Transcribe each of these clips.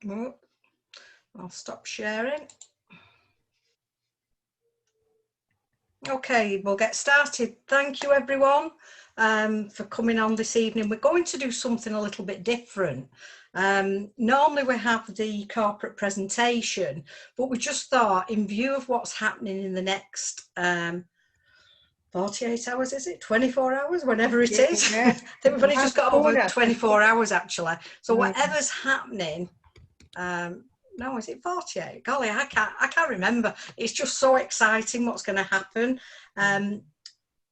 Oh, I'll stop sharing. Okay, we'll get started. Thank you everyone for coming on this evening. We're going to do something a little bit different. Normally we have the corporate presentation, but we just thought, in view of what's happening in the next 48 hours, is it? 24 hours, whenever it is. Yeah. I think we've only just got over 24 hours actually. So whatever's happening, no, is it 48? Golly, I can't remember. It's just so exciting what's going to happen. I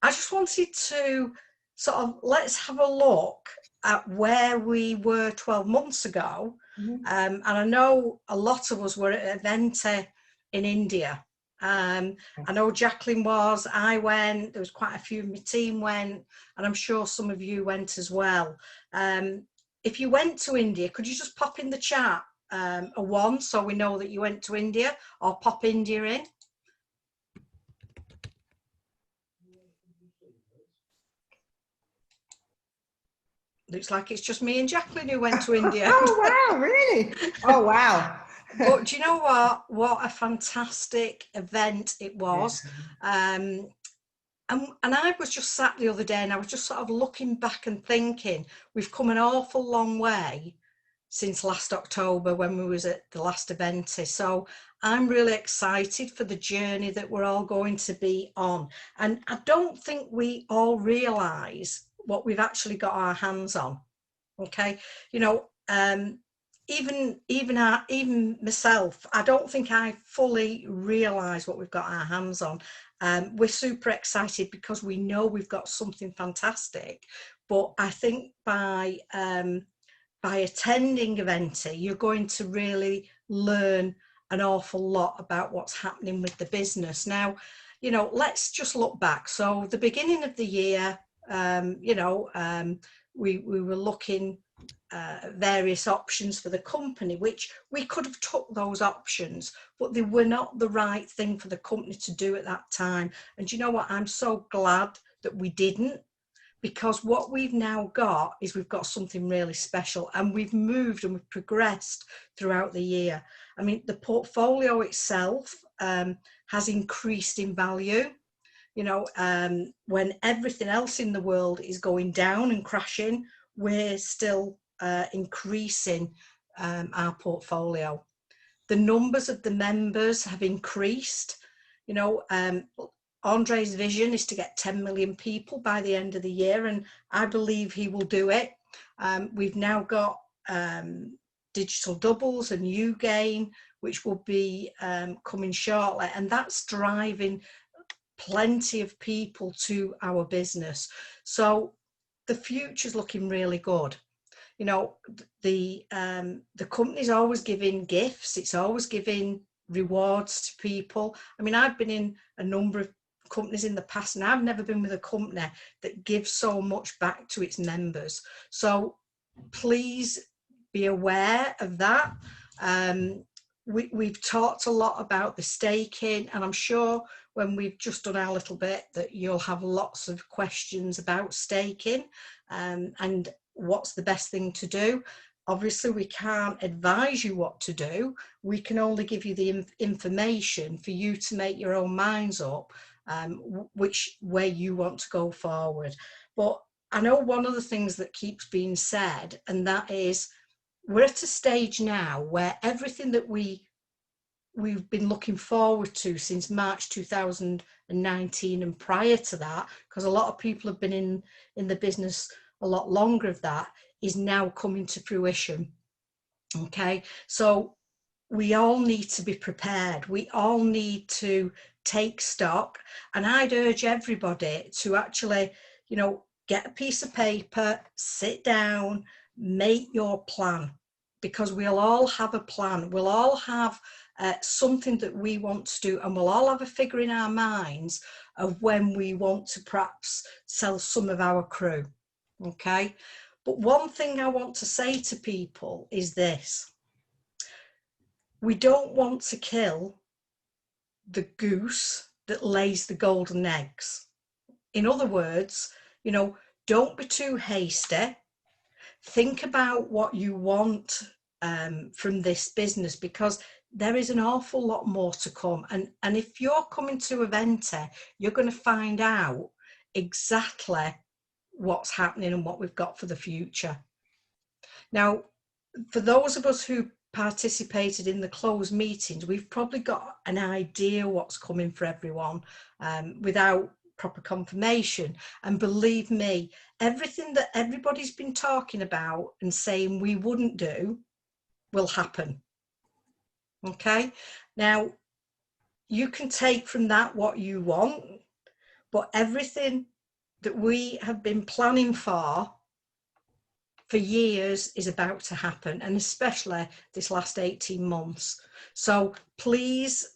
just wanted to sort of, let's have a look at where we were 12 months ago. And I know a lot of us were at an event in India. I know Jacqueline was, I went, there was quite a few of my team went, and I'm sure some of you went as well. If you went to India, could you just pop in the chat a 1 so we know that you went to India, or pop India in? Looks like it's just me and Jacqueline who went to India. Oh wow, really? Oh wow. But do you know what a fantastic event it was. And I was just sat the other day and I was just sort of looking back and thinking, we've come an awful long way since last October when we was at the last event. So I'm really excited for the journey that we're all going to be on. And I don't think we all realise what we've actually got our hands on. Okay, you know, even myself, I don't think I fully realise what we've got our hands on. We're super excited because we know we've got something fantastic. But I think by attending Eventi, you're going to really learn an awful lot about what's happening with the business. Now, you know, let's just look back. So the beginning of the year, you know, we were looking various options for the company, which we could have took those options, but they were not the right thing for the company to do at that time. And you know what? I'm so glad that we didn't, because what we've now got is we've got something really special, and we've moved and we've progressed throughout the year. I mean, the portfolio itself has increased in value. You know, when everything else in the world is going down and crashing, we're still increasing our portfolio. The numbers of the members have increased. You know, Andre's vision is to get 10 million people by the end of the year, and I believe he will do it. We've now got digital doubles and U-gain, which will be coming shortly, and that's driving plenty of people to our business. So the future's looking really good. You know, the company's always giving gifts, it's always giving rewards to people. I mean, I've been in a number of companies in the past, and I've never been with a company that gives so much back to its members. So please be aware of that. We've talked a lot about the staking, and I'm sure when we've just done our little bit that you'll have lots of questions about staking and what's the best thing to do. Obviously, we can't advise you what to do. We can only give you the information for you to make your own minds up which way you want to go forward. But I know one of the things that keeps being said, and that is, we're at a stage now where everything that we've been looking forward to since March 2019 and prior to that, because a lot of people have been in the business a lot longer of that, is now coming to fruition. Okay, so we all need to be prepared. We all need to take stock, and I'd urge everybody to actually, you know, get a piece of paper, sit down, make your plan, because we'll all have a plan. We'll all have something that we want to do, and we'll all have a figure in our minds of when we want to perhaps sell some of our crew. Okay, but one thing I want to say to people is this: we don't want to kill the goose that lays the golden eggs. In other words, you know, don't be too hasty. Think about what you want from this business, because there is an awful lot more to come. And if you're coming to Eventi, you're going to find out exactly what's happening and what we've got for the future. Now, for those of us who participated in the closed meetings, we've probably got an idea what's coming for everyone without proper confirmation. And believe me, everything that everybody's been talking about and saying we wouldn't do will happen. Okay, now you can take from that what you want, but everything that we have been planning for years is about to happen, and especially this last 18 months. So please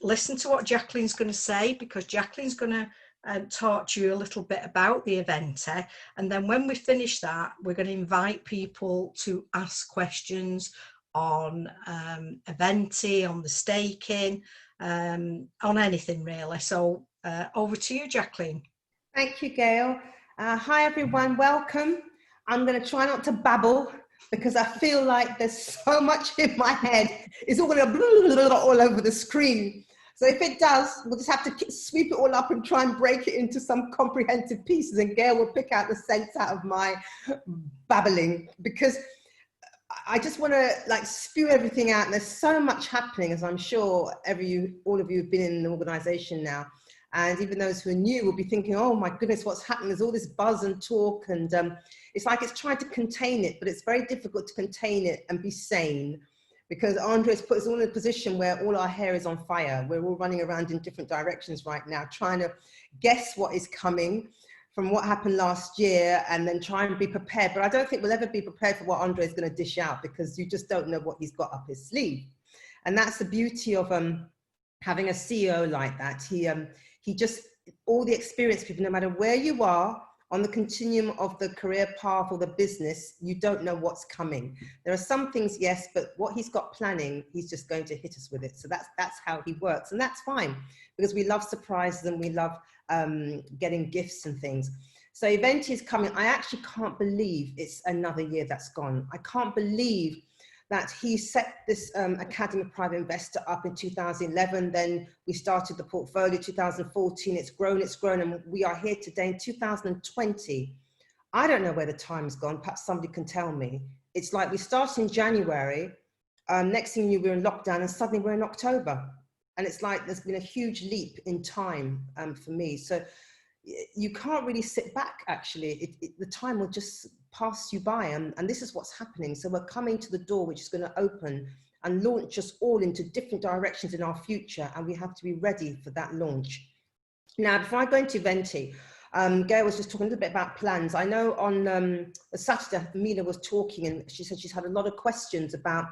listen to what Jacqueline's going to say, because Jacqueline's going to talk to you a little bit about the Eventi, and then when we finish that, we're going to invite people to ask questions on Eventi, on the staking, on anything really. So over to you, Jacqueline. Thank you, Gail. Hi, everyone. Welcome. I'm going to try not to babble because I feel like there's so much in my head. It's all going to all over the screen. So if it does, we'll just have to sweep it all up and try and break it into some comprehensive pieces, and Gail will pick out the sense out of my babbling, because I just want to like spew everything out. And there's so much happening, as I'm sure all of you have been in the organization now. And even those who are new will be thinking, oh my goodness, what's happening? There's all this buzz and talk, and it's like it's trying to contain it, but it's very difficult to contain it and be sane, because Andres put us all in a position where all our hair is on fire. We're all running around in different directions right now, trying to guess what is coming from what happened last year, and then try and be prepared. But I don't think we'll ever be prepared for what Andre is going to dish out, because you just don't know what he's got up his sleeve. And that's the beauty of having a CEO like that. He just, all the experience people, no matter where you are on the continuum of the career path or the business, you don't know what's coming. There are some things, yes, but what he's got planning, he's just going to hit us with it. So that's how he works, and that's fine, because we love surprises and we love getting gifts and things. So Eventi is coming. I actually can't believe it's another year that's gone. I can't believe that he set this Academy of Private Investor up in 2011. Then we started the portfolio 2014. It's grown, and we are here today in 2020. I don't know where the time's gone. Perhaps somebody can tell me. It's like we started in January. Next thing you knew, we were in lockdown, and suddenly we're in October. And it's like there's been a huge leap in time for me. So you can't really sit back, actually. The time will just pass you by, and this is what's happening. So we're coming to the door, which is going to open and launch us all into different directions in our future, and we have to be ready for that launch. Now, before I go into Eventi, Gail was just talking a little bit about plans. I know on Saturday, Mila was talking, and she said she's had a lot of questions about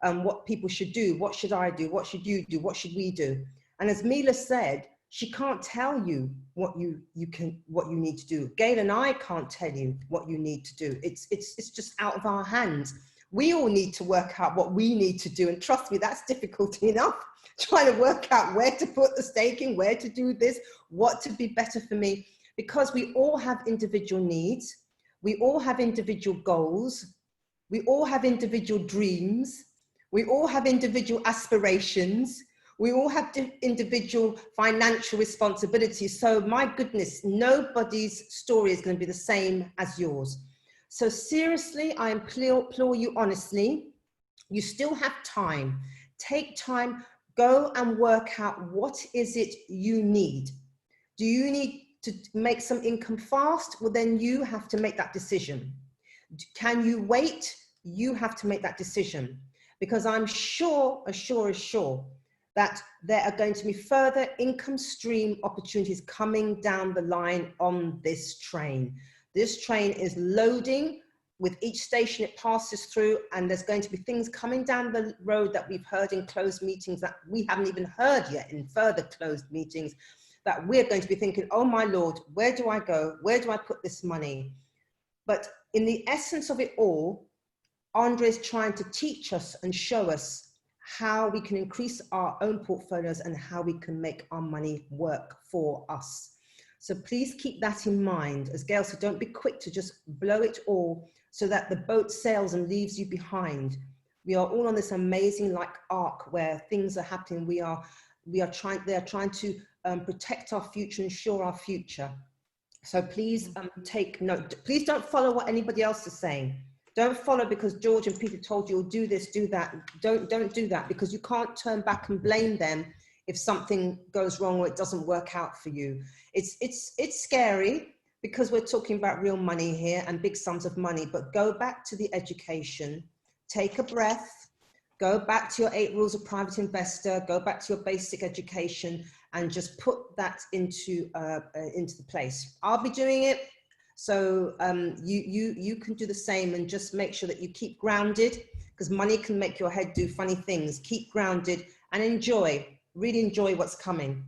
what people should do. What should I do? What should you do? What should we do? And as Mila said, she can't tell you what you need to do. Gail and I can't tell you what you need to do. It's just out of our hands. We all need to work out what we need to do. And trust me, that's difficult enough, trying to work out where to put the staking, where to do this, what to be better for me, because we all have individual needs. We all have individual goals. We all have individual dreams. We all have individual aspirations. We all have individual financial responsibilities. So my goodness, nobody's story is going to be the same as yours. So seriously, I implore you honestly, you still have time. Take time, go and work out what is it you need. Do you need to make some income fast? Well, then you have to make that decision. Can you wait? You have to make that decision, because I'm sure that there are going to be further income stream opportunities coming down the line on this train. This train is loading with each station it passes through, and there's going to be things coming down the road that we've heard in closed meetings that we haven't even heard yet in further closed meetings, that we're going to be thinking, oh my Lord, where do I go? Where do I put this money? But in the essence of it all, Andre is trying to teach us and show us how we can increase our own portfolios and how we can make our money work for us. So please keep that in mind. As Gail said, don't be quick to just blow it all so that the boat sails and leaves you behind. We are all on this amazing like arc where things are happening. They are trying to protect our future, ensure our future. So please take note. Please don't follow what anybody else is saying. Don't follow because George and Peter told you, do this, do that. Don't do that, because you can't turn back and blame them if something goes wrong or it doesn't work out for you. It's scary because we're talking about real money here and big sums of money, but go back to the education, take a breath, go back to your 8 rules of private investor, go back to your basic education and just put that into the place. I'll be doing it. So you can do the same, and just make sure that you keep grounded, because money can make your head do funny things. Keep grounded and enjoy, really enjoy what's coming.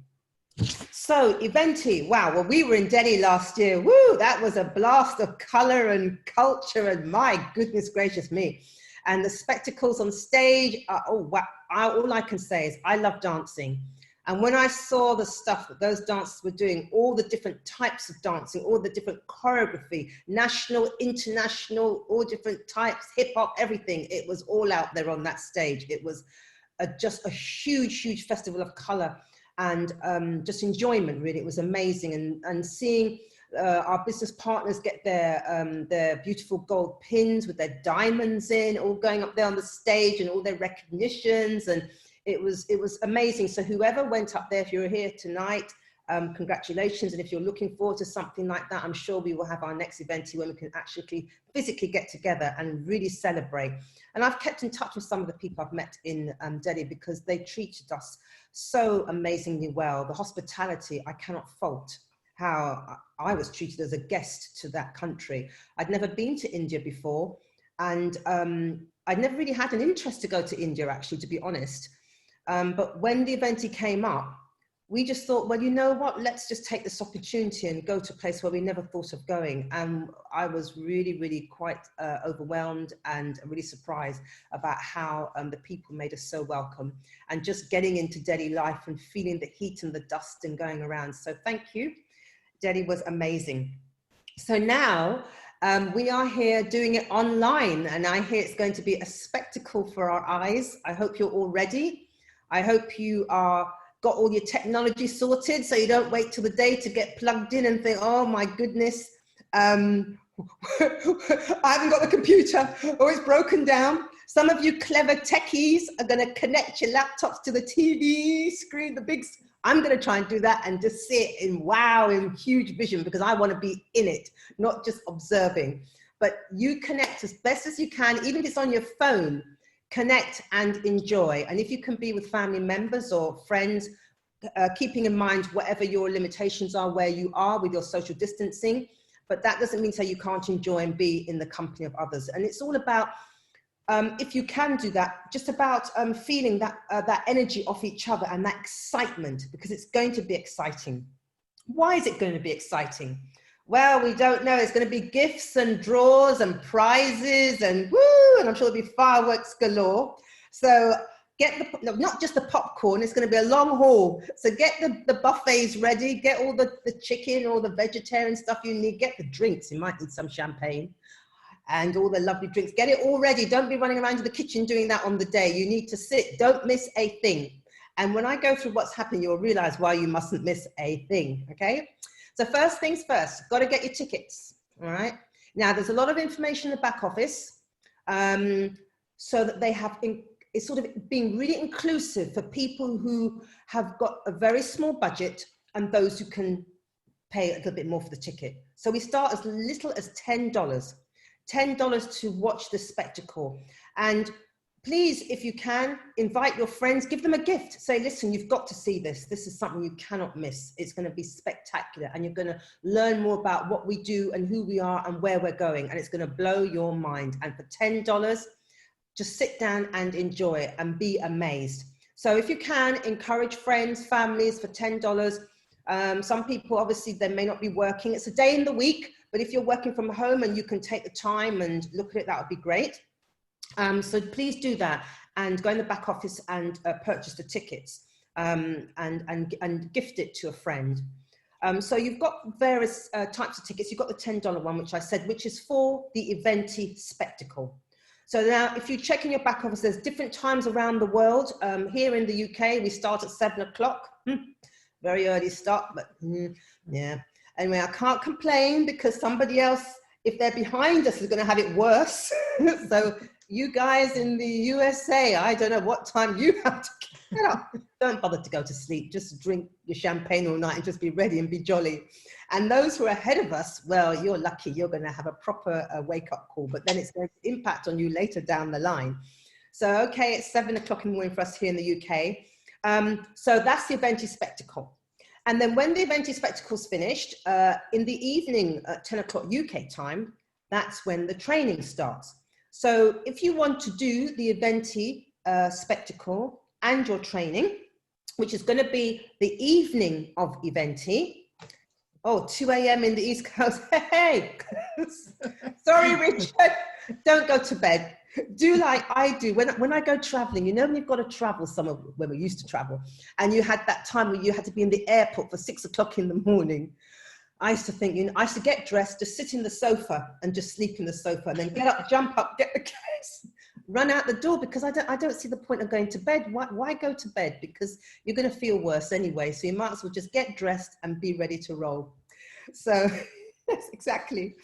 So Eventi, wow, well, we were in Delhi last year. Woo, that was a blast of color and culture, and my goodness gracious me. And the spectacles on stage, oh wow, all I can say is I love dancing. And when I saw the stuff that those dancers were doing, all the different types of dancing, all the different choreography, national, international, all different types, hip hop, everything, it was all out there on that stage. It was just a huge, huge festival of color and just enjoyment, really. It was amazing. And seeing our business partners get their beautiful gold pins with their diamonds in, all going up there on the stage, and all their recognitions, and it was amazing. So whoever went up there, if you're here tonight, congratulations. And if you're looking forward to something like that, I'm sure we will have our next event when we can actually physically get together and really celebrate. And I've kept in touch with some of the people I've met in Delhi, because they treated us so amazingly well. The hospitality, I cannot fault how I was treated as a guest to that country. I'd never been to India before, and I'd never really had an interest to go to India, actually, to be honest. But when the event came up, we just thought, well, you know what, let's just take this opportunity and go to a place where we never thought of going. And I was really, really quite overwhelmed and really surprised about how the people made us so welcome, and just getting into Delhi life and feeling the heat and the dust and going around. So thank you. Delhi was amazing. So now we are here doing it online, and I hear it's going to be a spectacle for our eyes. I hope you're all ready. I hope you got all your technology sorted, so you don't wait till the day to get plugged in and think, oh my goodness, I haven't got the computer, or it's broken down. Some of you clever techies are going to connect your laptops to the TV screen, I'm going to try and do that and just see it in huge vision, because I want to be in it, not just observing. But you connect as best as you can, even if it's on your phone. Connect and enjoy. And if you can be with family members or friends, keeping in mind whatever your limitations are where you are with your social distancing, but that doesn't mean you can't enjoy and be in the company of others. And it's all about, if you can do that, just about feeling that energy off each other and that excitement, because it's going to be exciting. Why is it going to be exciting? Well, we don't know. It's going to be gifts and draws and prizes and woo, and I'm sure there'll be fireworks galore. So get not just the popcorn, it's going to be a long haul. So get the buffets ready, get all the chicken, all the vegetarian stuff you need, get the drinks. You might need some champagne and all the lovely drinks. Get it all ready. Don't be running around to the kitchen doing that on the day. You need to sit. Don't miss a thing. And when I go through what's happening, you'll realize why you mustn't miss a thing, okay? So first things first, got to get your tickets, all right? Now, there's a lot of information in the back office, so that they have, it's sort of being really inclusive for people who have got a very small budget and those who can pay a little bit more for the ticket. So we start as little as $10 to watch the spectacle. And please, if you can, invite your friends, give them a gift. Say, listen, you've got to see this. This is something you cannot miss. It's going to be spectacular. And you're going to learn more about what we do and who we are and where we're going. And it's going to blow your mind. And for $10, just sit down and enjoy it and be amazed. So if you can, encourage friends, families for $10. Some people, obviously, they may not be working. It's a day in the week. But if you're working from home and you can take the time and look at it, that would be great. So please do that and go in the back office and purchase the tickets and gift it to a friend. So you've got various types of tickets. You've got the $10 one, which I said, which is for the Eventi spectacle. So now if you check in your back office, there's different times around the world. Here in the UK, we start at 7 o'clock. Very early start, but yeah. Anyway, I can't complain because somebody else, if they're behind us, is going to have it worse. So you guys in the USA, I don't know what time you have to get up. Don't bother to go to sleep. Just drink your champagne all night and just be ready and be jolly. And those who are ahead of us, well, you're lucky. You're going to have a proper wake-up call, but then it's going to impact on you later down the line. So, okay, it's 7 o'clock in the morning for us here in the UK. So that's the Eventi Spectacle. And then when the Eventi Spectacle's finished, in the evening at 10 o'clock UK time, that's when the training starts. So if you want to do the Eventi Spectacle and your training, which is going to be the evening of Eventi, 2 a.m. in the East Coast, hey, sorry, Richard, don't go to bed. Do like I do when I go traveling. You know, when you've got to travel somewhere, when we used to travel, and you had that time where you had to be in the airport for 6 o'clock in the morning. I used to think, you know, I used to get dressed, just sit in the sofa and just sleep in the sofa, and then get up, jump up, get the case, run out the door, because I don't see the point of going to bed. Why go to bed? Because you're going to feel worse anyway. So you might as well just get dressed and be ready to roll. So yes, exactly.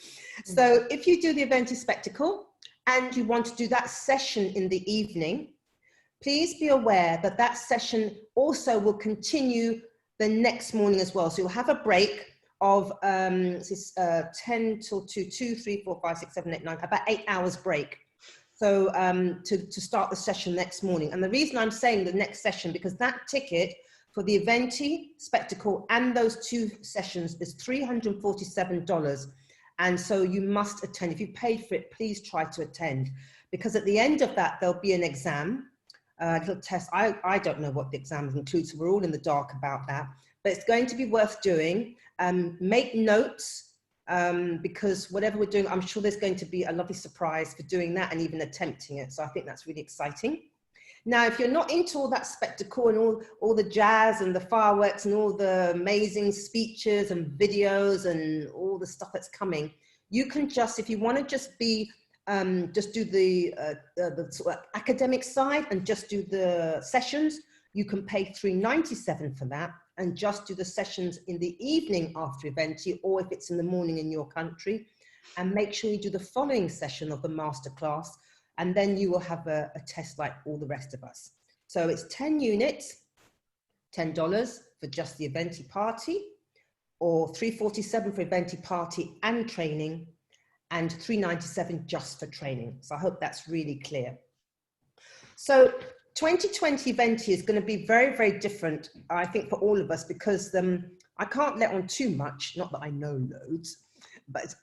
So if you do the Eventi Spectacle and you want to do that session in the evening, please be aware that that session also will continue the next morning as well. So you'll have a break of 10 till 2, 3, 4, 5, 6, 7, 8, 9, about 8 hours break. So to start the session next morning. And the reason I'm saying the next session, because that ticket for the Eventi Spectacle and those 2 sessions is $347. And so you must attend. If you paid for it, please try to attend, because at the end of that, there'll be an exam, a little test. I don't know what the exams include, so we're all in the dark about that, but it's going to be worth doing. Make notes, because whatever we're doing, I'm sure there's going to be a lovely surprise for doing that and even attempting it. So I think that's really exciting. Now, if you're not into all that spectacle and all the jazz and the fireworks and all the amazing speeches and videos and all the stuff that's coming, you can just, if you want to just be, just do the sort of academic side and just do the sessions, you can pay $397 for that and just do the sessions in the evening after Eventi, or if it's in the morning in your country, and make sure you do the following session of the masterclass. And then you will have a test like all the rest of us. So it's 10 units, $10 for just the Eventi party, or $347 for Eventi party and training, and $397 just for training. So I hope that's really clear. So 2020 Eventi is going to be very, very different, I think, for all of us, because I can't let on too much, not that I know loads. But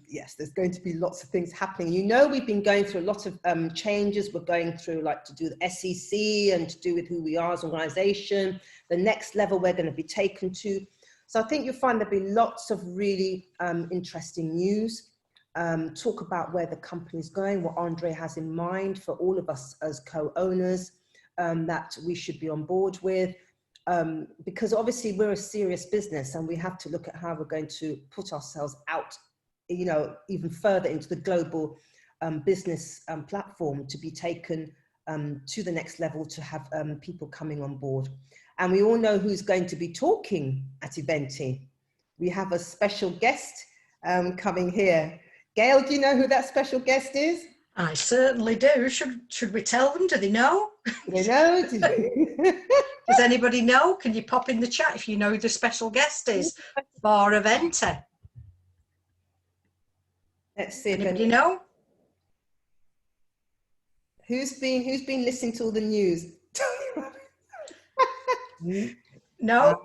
yes, there's going to be lots of things happening. You know, we've been going through a lot of changes. We're going through, like, to do the SEC and to do with who we are as an organization, the next level we're going to be taken to. So I think you'll find there'll be lots of really interesting news, talk about where the company is going, what Andre has in mind for all of us as co-owners that we should be on board with. Because obviously we're a serious business and we have to look at how we're going to put ourselves out, you know, even further into the global business platform to be taken to the next level, to have people coming on board. And we all know who's going to be talking at Eventi. We have a special guest coming here. Gail, do you know who that special guest is? I certainly do. Should we tell them? Do they know? They know? Does anybody know? Can you pop in the chat if you know who the special guest is for Eventi? Let's see if anybody know. Who's been listening to all the news? No,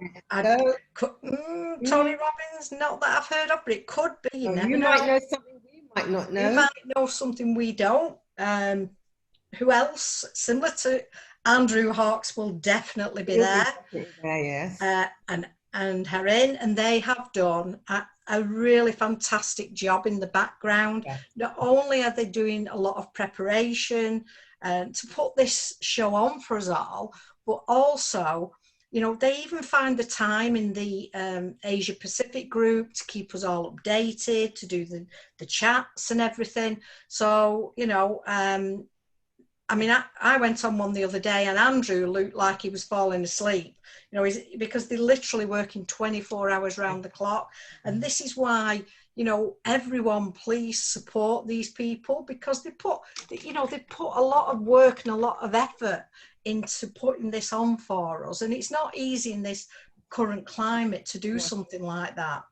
Tony Robbins, not that I've heard of, but it could be. You might know something we might not know. You might know something we don't. Who else? Similar to Andrew Hawks will definitely be there. Yes. And Harin, and they have done a really fantastic job in the background. Yeah. Not only are they doing a lot of preparation to put this show on for us all, but also, you know, they even find the time in the Asia Pacific group to keep us all updated, to do the chats and everything. So, you know, I mean, I went on one the other day and Andrew looked like he was falling asleep, you know, because they're literally working 24 hours round the clock. And this is why, you know, everyone please support these people, because they put, you know, they put a lot of work and a lot of effort into putting this on for us. And it's not easy in this current climate to do something like that,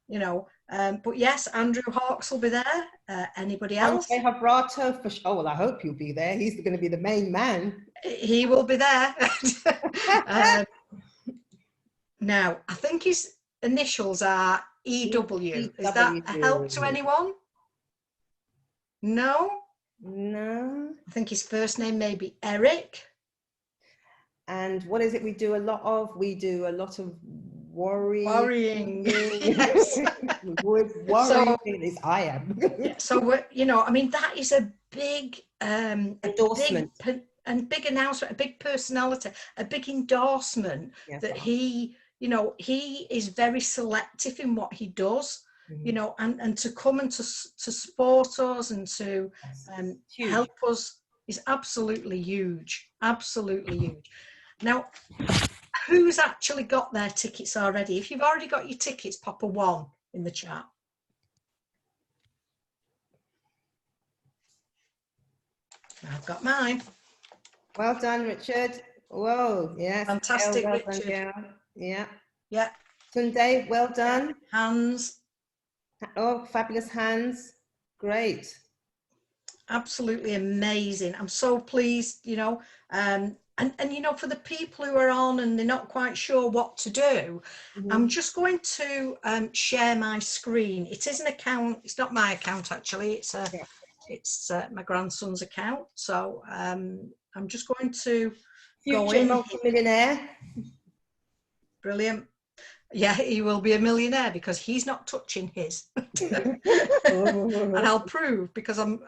you know. But yes, Andrew Hawkes will be there. Anybody else? Andre Habrato, for sure. Oh, well, I hope you'll be there. He's going to be the main man. He will be there. Now, I think his initials are EW. Is that a help to anyone? No? No. I think his first name may be Eric. And what is it we do a lot of? We do a lot of worrying. Yes. Worrying is I am. Yeah, so you know, I mean, that is a big endorsement, big announcement, a big personality, a big endorsement, that he, you know, he is very selective in what he does, you know, and to come and to support us and to help us is absolutely huge, absolutely huge. Now, who's actually got their tickets already? If you've already got your tickets, pop a 1 in the chat. I've got mine. Well done, Richard. Whoa, yes. Fantastic, well Richard. Done, yeah. Yeah. Tunde, well done. Hands. Oh, fabulous hands. Great. Absolutely amazing. I'm so pleased, you know, and you know, for the people who are on and they're not quite sure what to do, I'm just going to share my screen. It is an account. It's not my account, actually. It's my grandson's account. So I'm just going to go in. Multi-millionaire. Brilliant. Yeah, he will be a millionaire because he's not touching his. And I'll prove, because I'm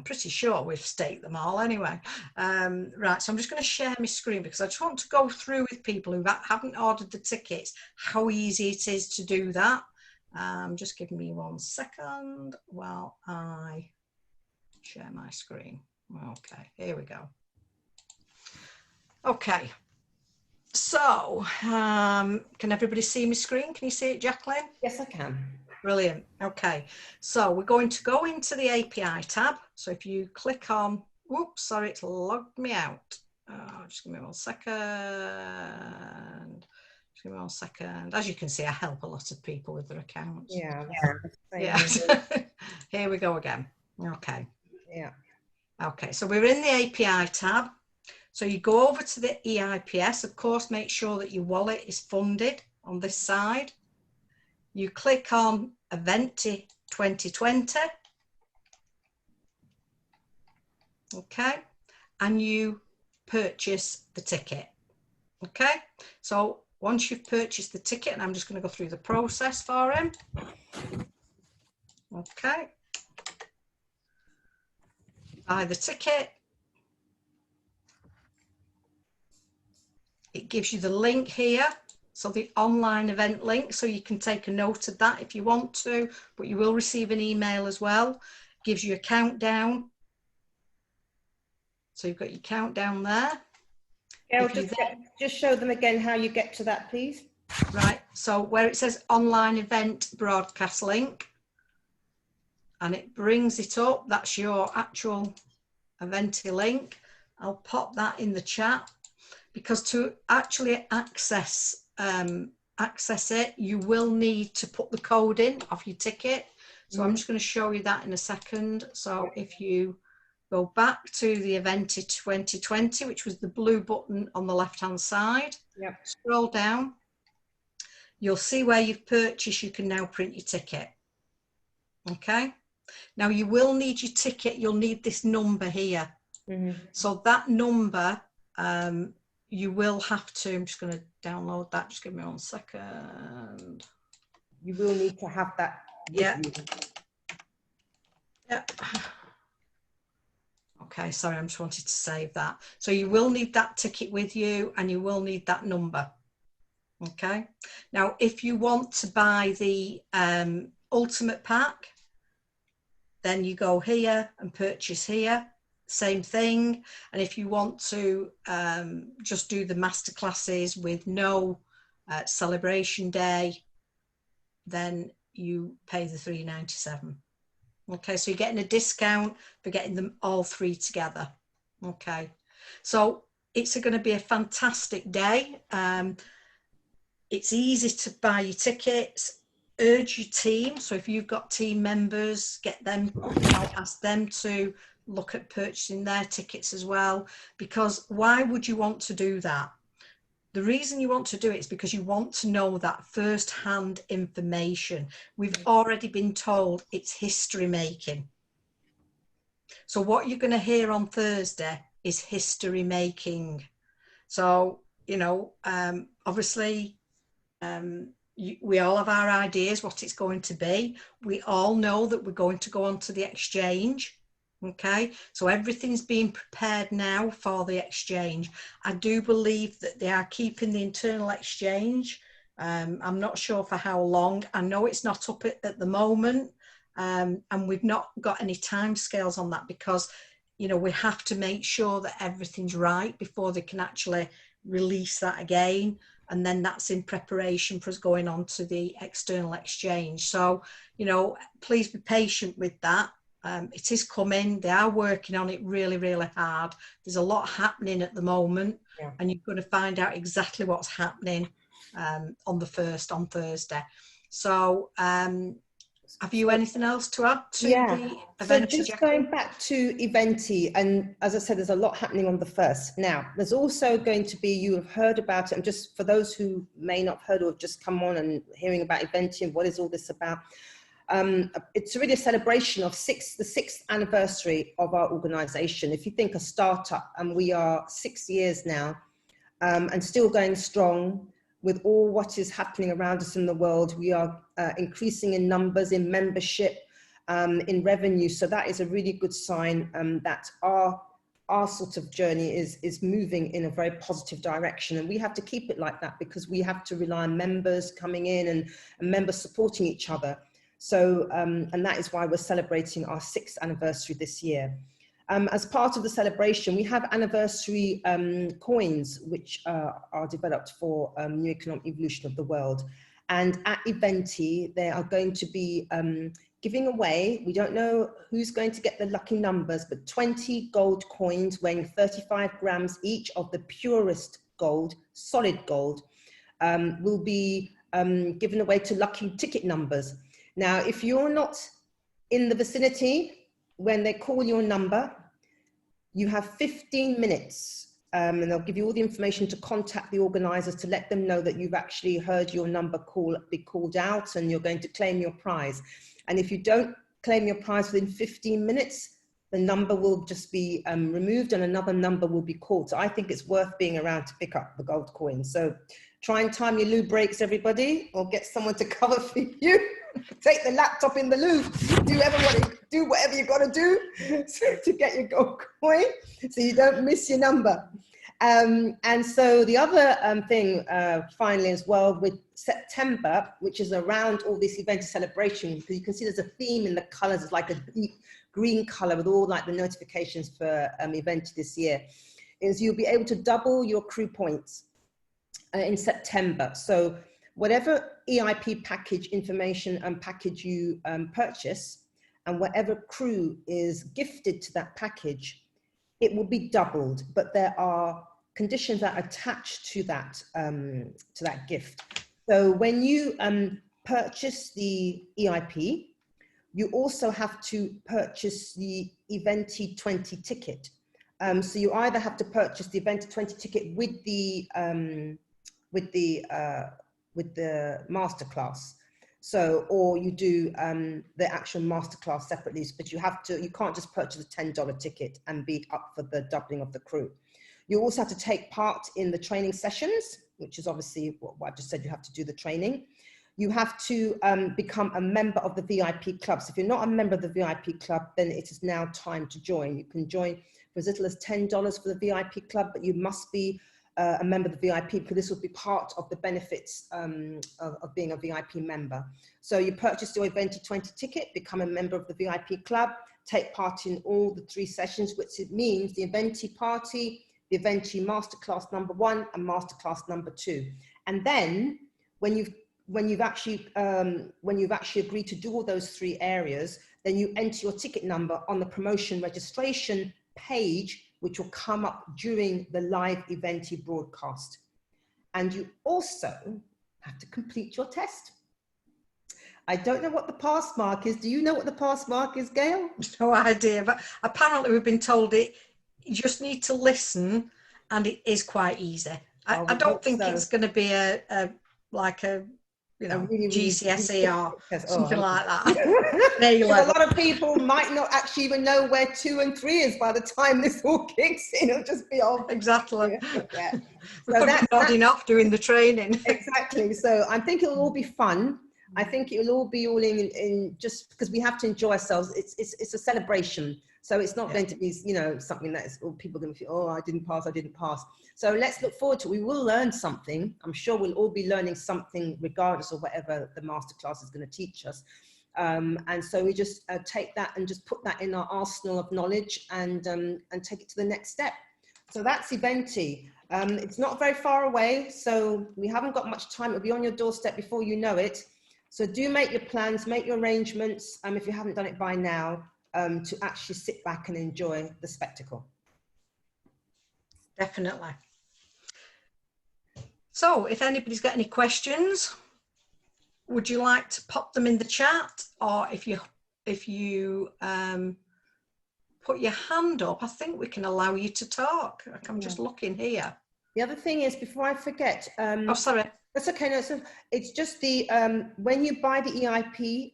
pretty sure we've staked them all anyway. Right, so I'm just going to share my screen because I just want to go through with people who haven't ordered the tickets how easy it is to do that. Just give me 1 second while I share my screen. Okay, here we go. Okay. So, can everybody see my screen? Can you see it, Jacqueline? Yes, I can. Brilliant. Okay, so we're going to go into the API tab. So if you click on, whoops, sorry, it's logged me out. Just give me 1 second. Just give me 1 second. As you can see, I help a lot of people with their accounts. Yeah. Here we go again. Okay. Yeah. Okay, so we're in the API tab. So you go over to the EIPS, of course, make sure that your wallet is funded on this side. You click on Event 2020. Okay, and you purchase the ticket. Okay, so once you've purchased the ticket, and I'm just going to go through the process for him. Okay, buy the ticket. It gives you the link here, so the online event link, so you can take a note of that if you want to, but you will receive an email as well. It gives you a countdown. So you've got your countdown there. Yeah, just show them again how you get to that, please. Right, so where it says online event broadcast link, and it brings it up, that's your actual Eventi link. I'll pop that in the chat, because to actually access it, you will need to put the code in of your ticket. So I'm just going to show you that in a second. So if you go back to the Event 2020, which was the blue button on the left hand side, scroll down, you'll see where you've purchased. You can now print your ticket. Okay, now you will need your ticket. You'll need this number here. So that number, you will have to, I'm just going to download that. Just give me 1 second. You will need to have that. Yeah. Okay, sorry, I just wanted to save that. So you will need that ticket with you, and you will need that number. Okay. Now, if you want to buy the ultimate pack, then you go here and purchase here, same thing. And if you want to just do the masterclasses with no celebration day, then you pay the $3.97. Okay, so you're getting a discount for getting them all three together. Okay, so it's going to be a fantastic day. It's easy to buy your tickets. Urge your team. So if you've got team members, get them, ask them to look at purchasing their tickets as well. Because why would you want to do that? The reason you want to do it is because you want to know that first-hand information. We've already been told it's history making. So what you're going to hear on Thursday is history making. So, you know, obviously, we all have our ideas what it's going to be. We all know that we're going to go onto the exchange. Okay, so everything's being prepared now for the exchange. I do believe that they are keeping the internal exchange. I'm not sure for how long. I know it's not up at the moment, and we've not got any timescales on that because, you know, we have to make sure that everything's right before they can actually release that again. And then that's in preparation for us going on to the external exchange. So, you know, please be patient with that. It is coming. They are working on it really, really hard. There's a lot happening at the moment, and you're going to find out exactly what's happening on the 1st on Thursday. So have you anything else to add to the event? So just going back to Eventi, and as I said, there's a lot happening on the 1st. Now, there's also going to be, you have heard about it, and just for those who may not have heard or have just come on and hearing about Eventi and what is all this about, it's really a celebration of the 6th anniversary of our organization. If you think a startup, and we are 6 years now, and still going strong with all what is happening around us in the world. We are increasing in numbers, in membership, in revenue. So that is a really good sign that our sort of journey is moving in a very positive direction. And we have to keep it like that because we have to rely on members coming in and members supporting each other. So, and that is why we're celebrating our 6th anniversary this year. As part of the celebration, we have anniversary coins, which are developed for new economic evolution of the world. And at Eventi, they are going to be giving away, we don't know who's going to get the lucky numbers, but 20 gold coins weighing 35 grams each of the purest gold, solid gold, will be given away to lucky ticket numbers. Now, if you're not in the vicinity, when they call your number, you have 15 minutes and they'll give you all the information to contact the organizers to let them know that you've actually heard your number be called out and you're going to claim your prize. And if you don't claim your prize within 15 minutes, the number will just be removed and another number will be called. So I think it's worth being around to pick up the gold coins. So try and time your loo breaks, everybody, or get someone to cover for you. Take the laptop in the loo. Do whatever you got to do to get your gold coin so you don't miss your number. And so the other thing, finally as well, with September, which is around all this event celebration, because you can see there's a theme in the colors. It's like a deep green color with all like the notifications for event this year, is you'll be able to double your crew points in September. So whatever EIP package information and package you purchase, and whatever crew is gifted to that package, it will be doubled. But there are conditions that are attached to that gift. So when you purchase the EIP, you also have to purchase the Eventi 20 ticket. So you either have to purchase the Eventi 20 ticket with the masterclass. So, or you do the actual masterclass separately, but you can't just purchase a $10 ticket and be up for the doubling of the crew. You also have to take part in the training sessions, which is obviously what I've just said, you have to do the training. You have to become a member of the VIP club. So if you're not a member of the VIP club, then it is now time to join. You can join for as little as $10 for the VIP club, but you must be a member of the VIP, because this will be part of the benefits of being a VIP member. So you purchase your Eventi 20 ticket, become a member of the VIP club, take part in all the 3 sessions, which it means the Eventi party, the Eventi masterclass number 1 and masterclass number 2. And then when you've actually agreed to do all those 3 areas, then you enter your ticket number on the promotion registration page, which will come up during the live Eventi broadcast. And you also have to complete your test. I don't know what the pass mark is. Do you know what the pass mark is, Gail? No idea, but apparently we've been told you just need to listen, and it is quite easy. I don't think it's going to be like a really GCSE or something like that. A lot of people might not actually even know where 2 and 3 is by the time this all kicks in. It'll just be all exactly. Yeah. We could be nodding off doing the training. Exactly. So I think it'll all be fun. I think it'll all be in just because we have to enjoy ourselves. It's a celebration. So it's not going to be, something that is, people are going to feel, oh, I didn't pass. So let's look forward to it. We will learn something. I'm sure we'll all be learning something regardless of whatever the masterclass is going to teach us. And so we just take that and just put that in our arsenal of knowledge and take it to the next step. So that's Eventi. It's not very far away, so we haven't got much time. It'll be on your doorstep before you know it. So do make your plans, make your arrangements, if you haven't done it by now, to actually sit back and enjoy the spectacle. Definitely. So if anybody's got any questions, would you like to pop them in the chat, or if you put your hand up, I think we can allow you to talk. I'm just looking here. The other thing is, before I forget, oh, sorry. That's okay. No, so it's just the when you buy the EIP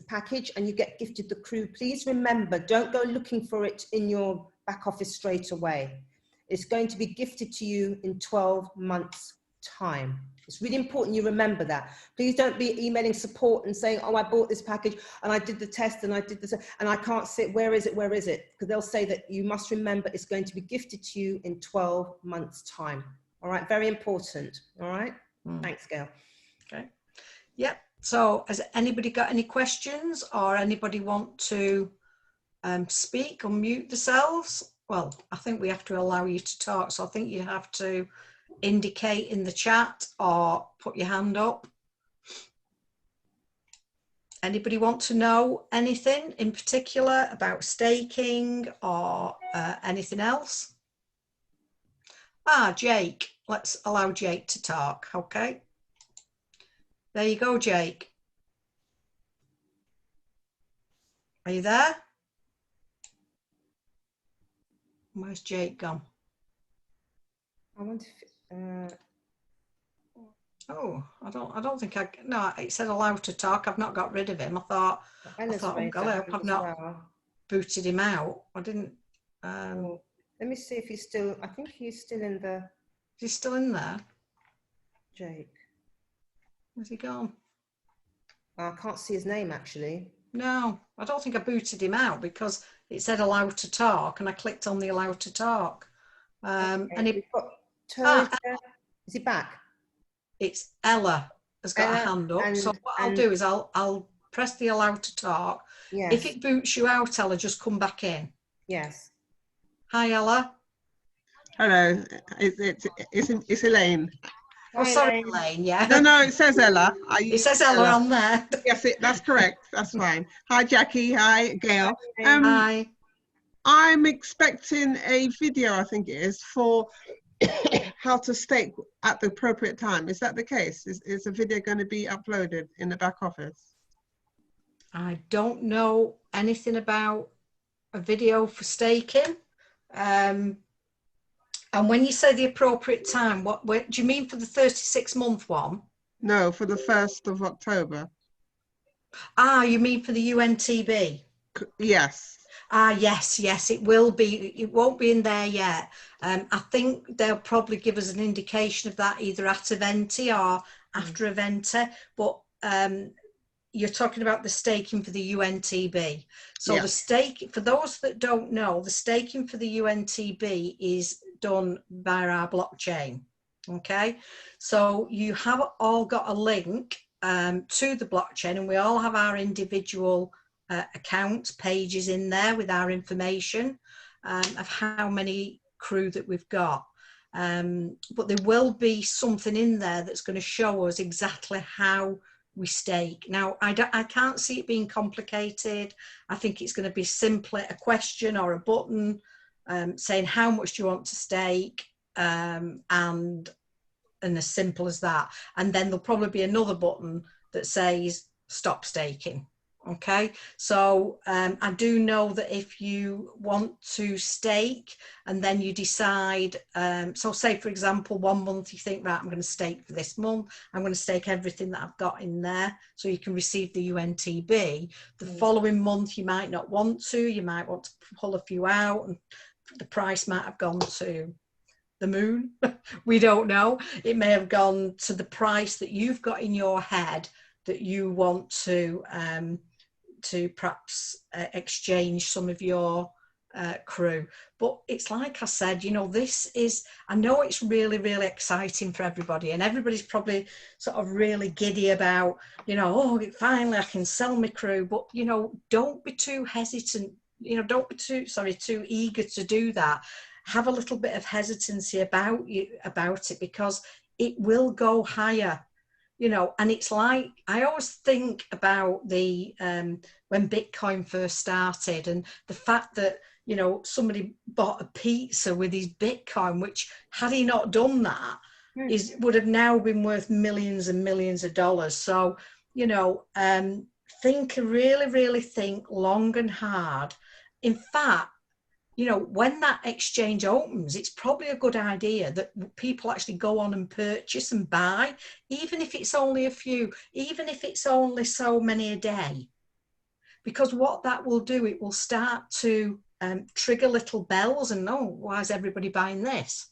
package and you get gifted the crew, please remember, don't go looking for it in your back office straight away. It's going to be gifted to you in 12 months' time. It's really important you remember that. Please don't be emailing support and saying, oh, I bought this package and I did the test and I did this and I can't see it. Where is it? Where is it? Because they'll say that you must remember it's going to be gifted to you in 12 months' time. All right. Very important. All right. Thanks, Gail. Okay. Yep. So has anybody got any questions, or anybody want to speak or mute themselves? Well, I think we have to allow you to talk. So I think you have to indicate in the chat or put your hand up. Anybody want to know anything in particular about staking or anything else? Ah, Jake. Let's allow Jake to talk. Okay. There you go, Jake. Are you there? Where's Jake gone? I want to. Oh, I don't think I. No, it said allow to talk. I've not got rid of him. I thought, oh, God, I've not booted him out. I didn't. Let me see if he's still. I think he's still in the. Is he still in there? Jake. Where's he gone? I can't see his name actually. No, I don't think I booted him out because it said allow to talk and I clicked on the allow to talk. Okay. And it, is he back? It's Ella has got a hand up. So what I'll do is I'll press the allow to talk. Yes. If it boots you out, Ella, just come back in. Yes. Hi, Ella. Hello, it's Elaine. Oh, sorry, Elaine. Yeah. No, it says Ella. It says Ella on there. Yes, that's correct. That's fine. Hi, Jackie. Hi, Gail. Hi. I'm expecting a video, I think it is, for how to stake at the appropriate time. Is that the case? Is the video going to be uploaded in the back office? I don't know anything about a video for staking. And when you say the appropriate time, what do you mean for the 36-month one? No, for the 1st of October. Ah, you mean for the UNTB? Yes. Ah, yes, it will be. It won't be in there yet. I think they'll probably give us an indication of that either at Eventi or after Eventi. But you're talking about the staking for the UNTB. So the stake, for those that don't know, the staking for the UNTB is isn't done via our blockchain. Okay, so you have all got a link to the blockchain, and we all have our individual account pages in there with our information of how many crew that we've got. But there will be something in there that's going to show us exactly how we stake. Now, I can't see it being complicated. I think it's going to be simply a question or a button saying how much do you want to stake, and as simple as that. And then there'll probably be another button that says stop staking. Okay, so I do know that if you want to stake and then you decide, so say for example 1 month you think, right, I'm going to stake for this month, I'm going to stake everything that I've got in there so you can receive the UNTB. The following month you might not want to, you might want to pull a few out, and the price might have gone to the moon. We don't know. It may have gone to the price that you've got in your head that you want to perhaps exchange some of your crew. But it's like I said, you know, this is, I know it's really, really exciting for everybody, and everybody's probably sort of really giddy about, you know, oh, finally I can sell my crew. But, you know, don't be too hesitant, you know, don't be too eager to do that. Have a little bit of hesitancy about it, because it will go higher. You know, and it's like, I always think about the when Bitcoin first started, and the fact that, you know, somebody bought a pizza with his Bitcoin, which had he not done that, would have now been worth millions and millions of dollars. So, you know, really think long and hard. In fact, you know, when that exchange opens, it's probably a good idea that people actually go on and purchase and buy, even if it's only a few, even if it's only so many a day. Because what that will do, it will start to trigger little bells, and oh, why is everybody buying this?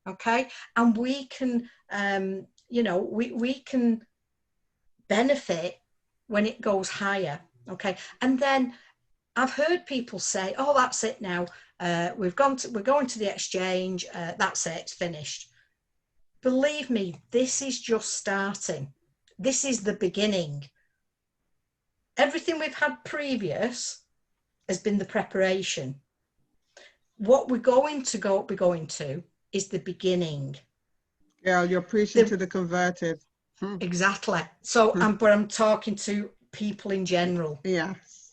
Okay, and we can, you know, we can benefit when it goes higher. Okay, and then I've heard people say, oh, that's it now. We're going to the exchange. That's it, it's finished. Believe me, this is just starting. This is the beginning. Everything we've had previous has been the preparation. What we're going to is the beginning. Yeah, you're preaching to the converted. Exactly. So but I'm talking to people in general. Yeah.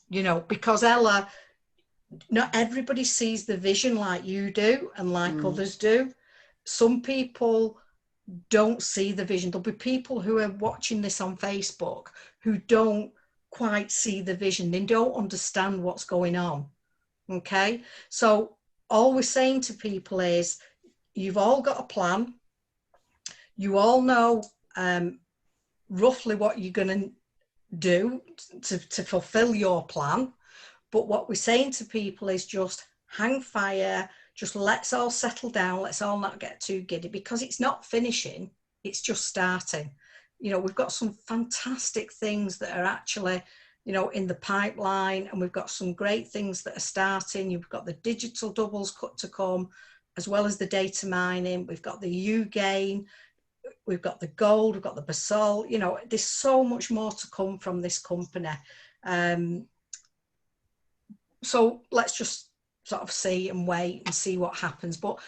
You know, because Ella, not everybody sees the vision like you do and like others do. Some people don't see the vision. There'll be people who are watching this on Facebook who don't quite see the vision. They don't understand what's going on. Okay, so all we're saying to people is, you've all got a plan. You all know roughly what you're going to do to fulfill your plan. But what we're saying to people is just hang fire, just let's all settle down, let's all not get too giddy, because it's not finishing, it's just starting. You know, we've got some fantastic things that are actually, you know, in the pipeline, and we've got some great things that are starting. You've got the digital doubles to come, as well as the data mining. We've got the U-gain, we've got the gold, we've got the basalt. You know, there's so much more to come from this company. So let's just sort of see and wait and see what happens. But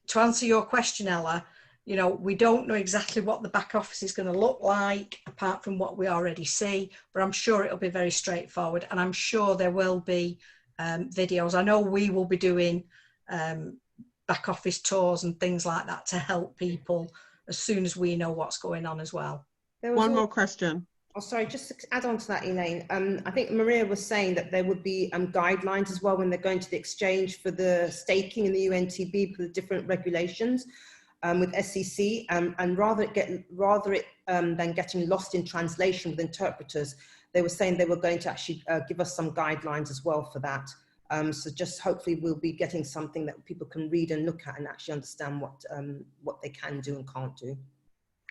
to answer your question, Ella, you know, we don't know exactly what the back office is going to look like, apart from what we already see, but I'm sure it'll be very straightforward, and I'm sure there will be videos. I know we will be doing back office tours and things like that to help people as soon as we know what's going on as well. One more question. Oh, sorry, just to add on to that, Elaine, I think Maria was saying that there would be guidelines as well when they're going to the exchange for the staking in the UNTB for the different regulations with SEC, and rather than getting lost in translation with interpreters, they were saying they were going to actually give us some guidelines as well for that. So just hopefully we'll be getting something that people can read and look at and actually understand what they can do and can't do.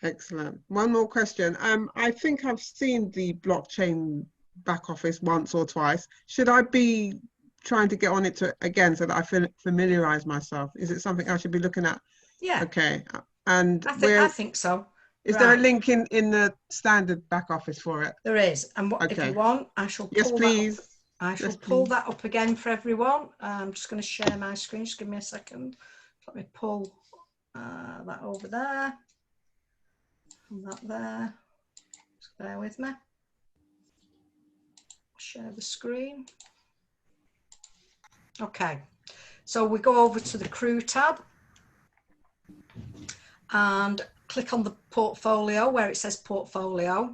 Excellent. One more question. I think I've seen the blockchain back office once or twice. Should I be trying to get on it again so that I familiarize myself. Is it something I should be looking at? Yeah. Okay. And I think so. Is there a link in the standard back office for it? There is. And what, if you want, I shall pull yes, please. that up. I shall pull that up again for everyone. I'm just going to share my screen. Just give me a second. Let me pull that over there. And that there. Just bear with me. Share the screen. Okay. So we go over to the Crew tab and click on the portfolio where it says portfolio.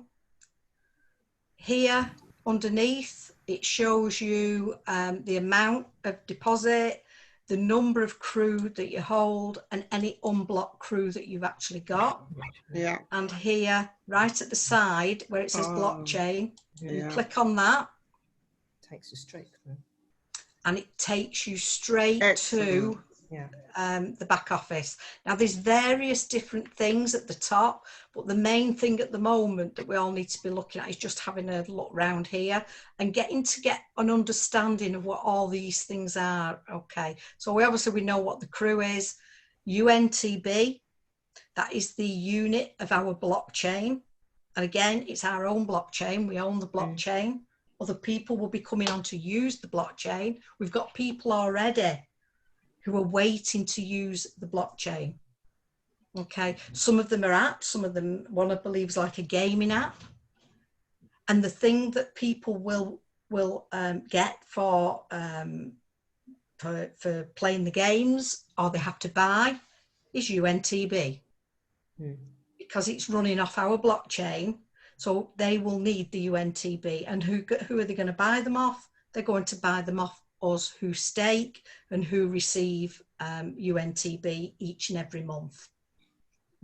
Here underneath it shows you the amount of deposit, the number of crew that you hold, and any unblocked crew that you've actually got. Yeah. And here right at the side where it says blockchain, you click on that. Takes you straight through. And it takes you straight to the back office. Now there's various different things at the top, but the main thing at the moment that we all need to be looking at is just having a look round here and get an understanding of what all these things are. Okay, so we know what the crew is. UNTB, that is the unit of our blockchain, and again it's our own blockchain. We own the blockchain. Other people will be coming on to use the blockchain. We've got people already who are waiting to use the blockchain. Okay, some of them are apps, some of them, one I believe is like a gaming app. And the thing that people will get for playing the games, or they have to buy, is UNTB. Because it's running off our blockchain. So they will need the UNTB. And who are they going to buy them off? They're going to buy them off us who stake and who receive UNTB each and every month.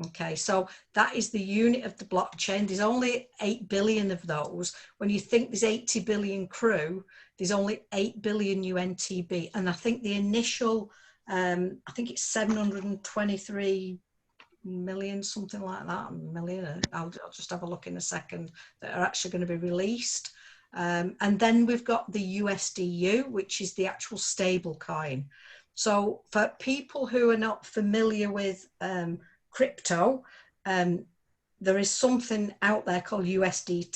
Okay, so that is the unit of the blockchain. There's only 8 billion of those. When you think there's 80 billion crew, there's only 8 billion UNTB. And I think the initial, I think it's 723 million, something like that, million. I'll just have a look in a second, that are actually going to be released. And then we've got the USDU, which is the actual stable coin. So for people who are not familiar with crypto, there is something out there called USD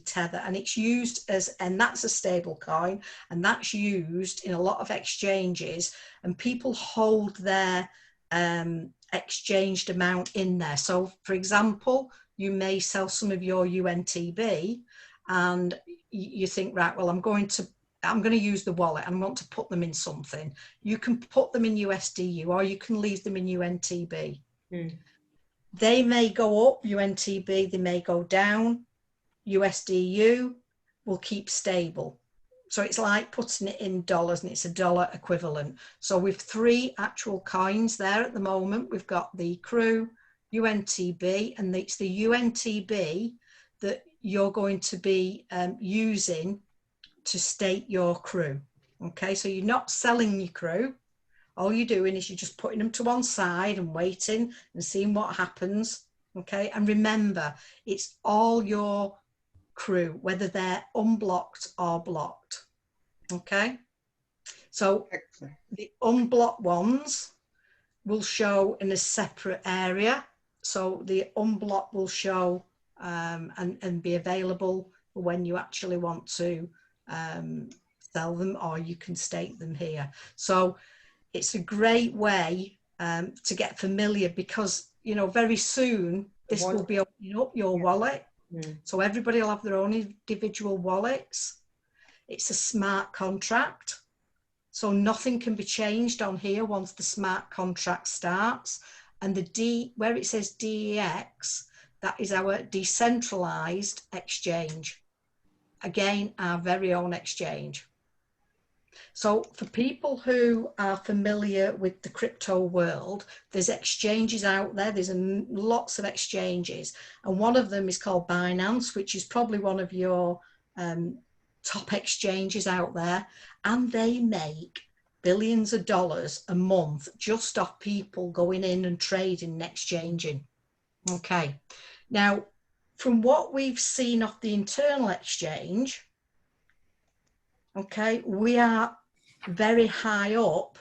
Tether, and it's used and that's a stable coin, and that's used in a lot of exchanges, and people hold their exchanged amount in there. So for example, you may sell some of your UNTB and you think, right, well, I'm going to use the wallet and want to put them in something. You can put them in USDU, or you can leave them in UNTB. They may go up, UNTB, they may go down. USDU will keep stable. So it's like putting it in dollars, and it's a dollar equivalent. So we've 3 actual coins there at the moment. We've got the crew, UNTB, and it's the UNTB that you're going to be using to stake your crew. Okay, so you're not selling your crew. All you're doing is you're just putting them to one side and waiting and seeing what happens. Okay, and remember, it's all your crew, whether they're unblocked or blocked. Okay, so the unblocked ones will show in a separate area. So the unblocked will show and be available when you actually want to sell them, or you can stake them here. So it's a great way to get familiar, because very soon this will be opening up your wallet. So everybody will have their own individual wallets. It's a smart contract, so nothing can be changed on here once the smart contract starts. And where it says DEX, that is our decentralized exchange. Again, our very own exchange. So for people who are familiar with the crypto world, there's exchanges out there. There's lots of exchanges. And one of them is called Binance, which is probably one of your top exchanges out there. And they make billions of dollars a month just off people going in and trading and exchanging. Okay. Now, from what we've seen off the internal exchange, Okay, we are very high up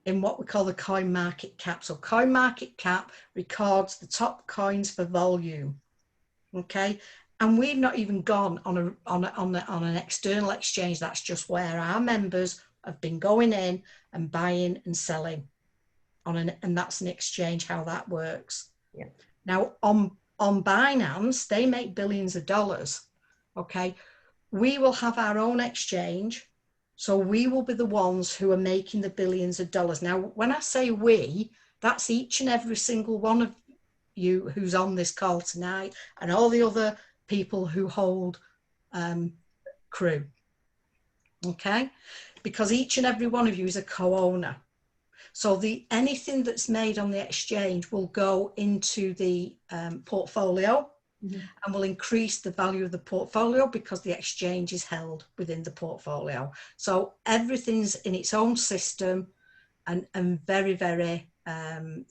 in what we call the coin market cap. So coin market cap records the top coins for volume. Okay, and we've not even gone on an external exchange. That's just where our members have been going in and buying and selling and that's an exchange, how that works. Yeah. Now on Binance, they make billions of dollars. Okay, we will have our own exchange, so we will be the ones who are making the billions of dollars. Now, when I say we, that's each and every single one of you who's on this call tonight and all the other people who hold Crew. Okay, because each and every one of you is a co-owner. So anything that's made on the exchange will go into the portfolio, and will increase the value of the portfolio because the exchange is held within the portfolio. So everything's in its own system and very, very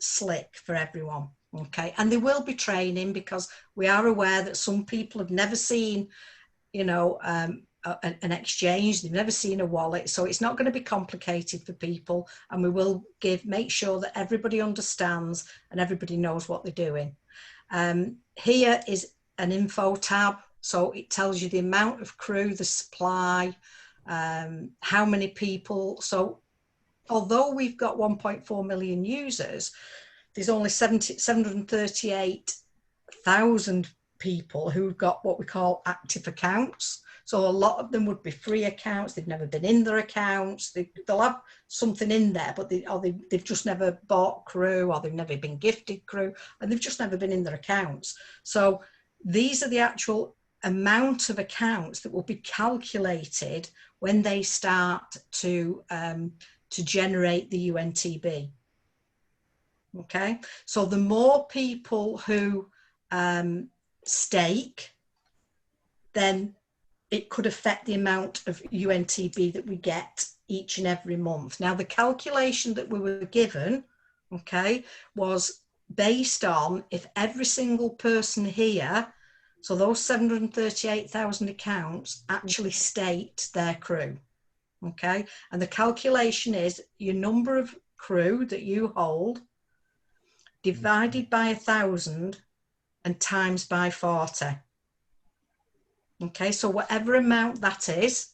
slick for everyone. Okay, and there will be training because we are aware that some people have never seen, you know, an exchange, they've never seen a wallet, so it's not going to be complicated for people, and we will make sure that everybody understands and everybody knows what they're doing. Here is an info tab, so it tells you the amount of crew, the supply, how many people. So although we've got 1.4 million users, there's only 738,000 people who've got what we call active accounts. So a lot of them would be free accounts. They've never been in their accounts. They'll have something in there, but they've just never bought Crew, or they've never been gifted Crew, and they've just never been in their accounts. So these are the actual amount of accounts that will be calculated when they start to generate the UNTB. Okay, so the more people who stake, then it could affect the amount of UNTB that we get each and every month. Now, the calculation that we were given, okay, was based on if every single person here, so those 738,000 accounts, actually staked their Crew, okay? And the calculation is your number of Crew that you hold divided by 1,000 and times by 40. Okay, so whatever amount that is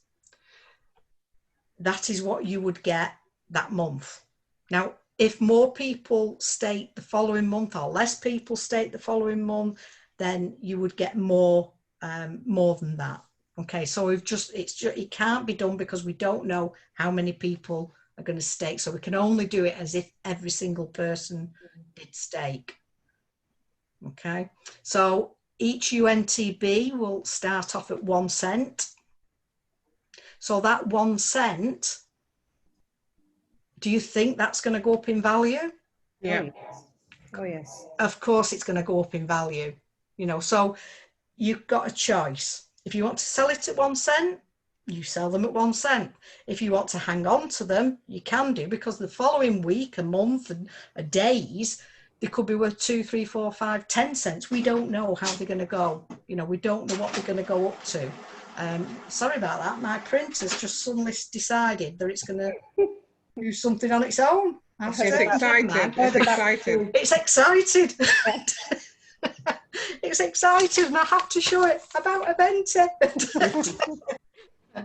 what you would get that month. Now, if more people stake the following month or less people stake the following month, then you would get more than that. Okay, so it can't be done because we don't know how many people are going to stake. So we can only do it as if every single person did stake. Okay, so each UNTB will start off at 1 cent. So that 1 cent, do you think that's going to go up in value? Yeah. Oh, yes. Of course it's going to go up in value. You know, so you've got a choice. If you want to sell it at 1 cent, you sell them at 1 cent. If you want to hang on to them, you can do, because the following week, a month, and days, they could be worth 2, 3, 4, 5, 10 cents. We don't know how they're going to go. You know, we don't know what they're going to go up to. Sorry about that. My printer's just suddenly decided that it's going to do something on its own. It's excited. It's excited. It's excited. It's excited, and I have to show it about a Venti.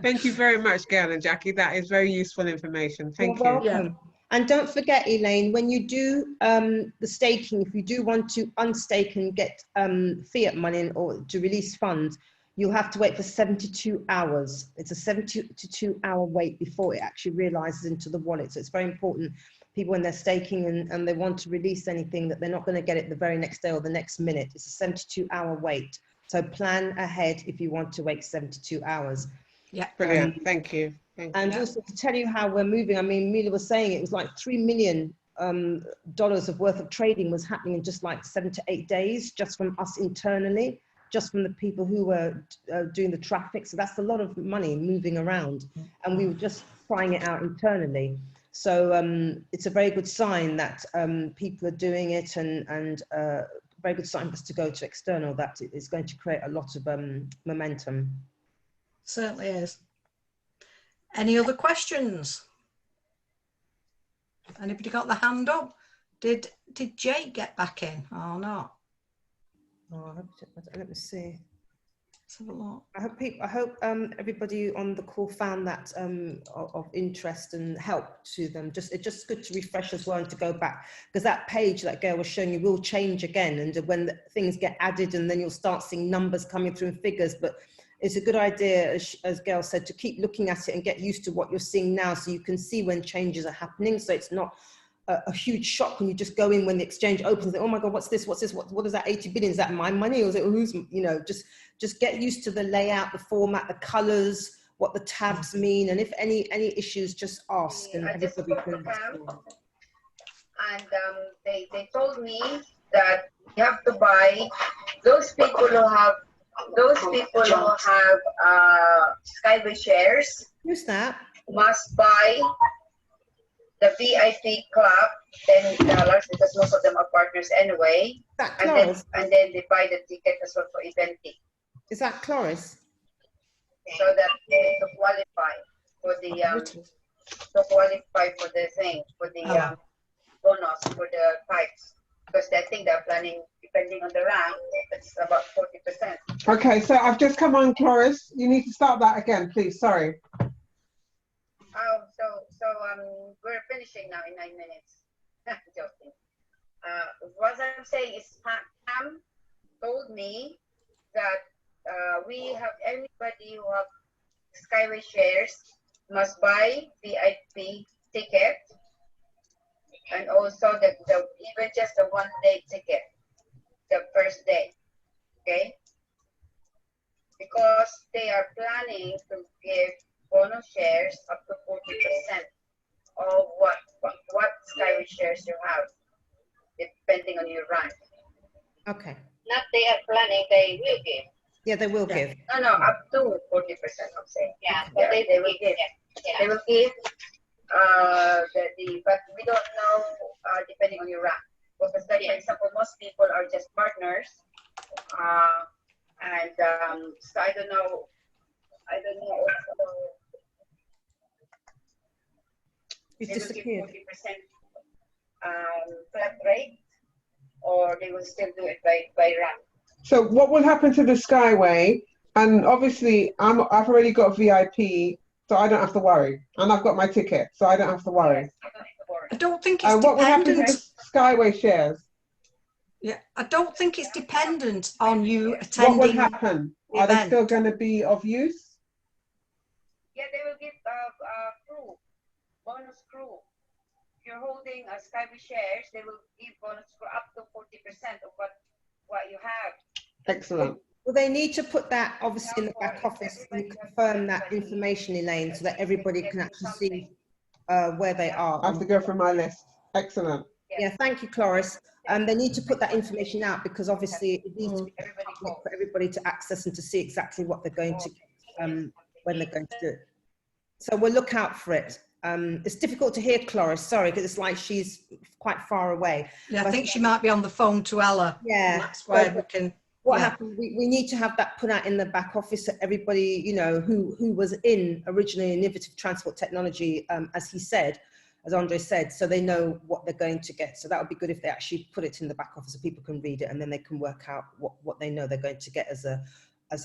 Thank you very much, Gail and Jackie. That is very useful information. Thank you. Welcome. Yeah. And don't forget, Elaine, when you do the staking, if you do want to unstake and get fiat money or to release funds, you'll have to wait for 72 hours. It's a 72-hour wait before it actually realizes into the wallet. So it's very important, people, when they're staking and they want to release anything, that they're not going to get it the very next day or the next minute. It's a 72-hour wait. So plan ahead if you want to wait 72 hours. Yeah. Brilliant. Thank you. Thank you. And also to tell you how we're moving, I mean, Mila was saying it was like $3 million of worth of trading was happening in just like 7 to 8 days, just from us internally, just from the people who were doing the traffic. So that's a lot of money moving around, and we were just trying it out internally. So it's a very good sign that people are doing it, and very good sign for us to go to external, that it's going to create a lot of momentum. Certainly is. Any other questions? Anybody got the hand up? Did Jake get back in or not? Oh, let me see. Let's have a look. I hope everybody on the call found that of interest and help to them. It's just good to refresh as well and to go back, because that page that Gail was showing you will change again, and when things get added, and then you'll start seeing numbers coming through and figures. But it's a good idea, as Gail said, to keep looking at it and get used to what you're seeing now, so you can see when changes are happening. So it's not a huge shock when you just go in when the exchange opens and think, oh my God, what's this? What is that 80 billion? Is that my money? Or is it who's, you know, just get used to the layout, the format, the colors, what the tabs mean. And if any issues, just ask and everybody can. And they told me that you have to buy those people who have Skyway shares. Who's that? Must buy the VIP club $10 because most of them are partners anyway. That and then they buy the ticket as well for eventing. Is that Cloris? So that they to qualify for the thing, for the bonus, for the types, because I think they're planning, depending on the rank, it's about 40%. Okay, so I've just come on, Cloris. You need to start that again, please. Sorry. So we're finishing now in 9 minutes. Joking. What I'm saying is, Pam told me that we have anybody who have Skyway shares must buy VIP ticket, and also even just the 1 day ticket, the first day, okay? Because they are planning to give bonus shares up to 40% of what Skyway shares you have, depending on your rank. Okay. Not they are planning, they will give. Yeah, they will give. No, up to 40%, I'm saying. Yeah, but they will give. Yeah. They will give, but we don't know, depending on your rank. Because, like, for example, most people are just partners, so I don't know. You've they disappeared. will give 40% flat rate, or they will still do it by rank. So what will happen to the Skyway? And obviously, I've already got VIP, so I don't have to worry. And I've got my ticket, so I don't have to worry. I don't think it's what will happen to dependent. the Skyway shares? Yeah, I don't think it's dependent on you attending. What will happen? The Are they event. still going to be of use? Yeah, they will give crew, bonus crew. If you're holding Skyway shares, they will give bonus for up to 40% of what you have. Excellent. Well, they need to put that obviously in the back office and confirm that information, Elaine, so that everybody can actually see where they are. I have to go through my list. Excellent. Yeah, thank you, Cloris. They need to put that information out, because obviously it needs to be public for everybody to access and to see exactly what they're going to when they're going to do it. So we'll look out for it. It's difficult to hear Cloris, sorry, because it's like she's quite far away. Yeah, I But think she might be on the phone to Ella. Yeah, That's why we can. What happened? We need to have that put out in the back office so everybody, you know, who was in originally innovative transport technology, as he said, as Andre said, so they know what they're going to get. So that would be good if they actually put it in the back office so people can read it, and then they can work out what they know they're going to get as a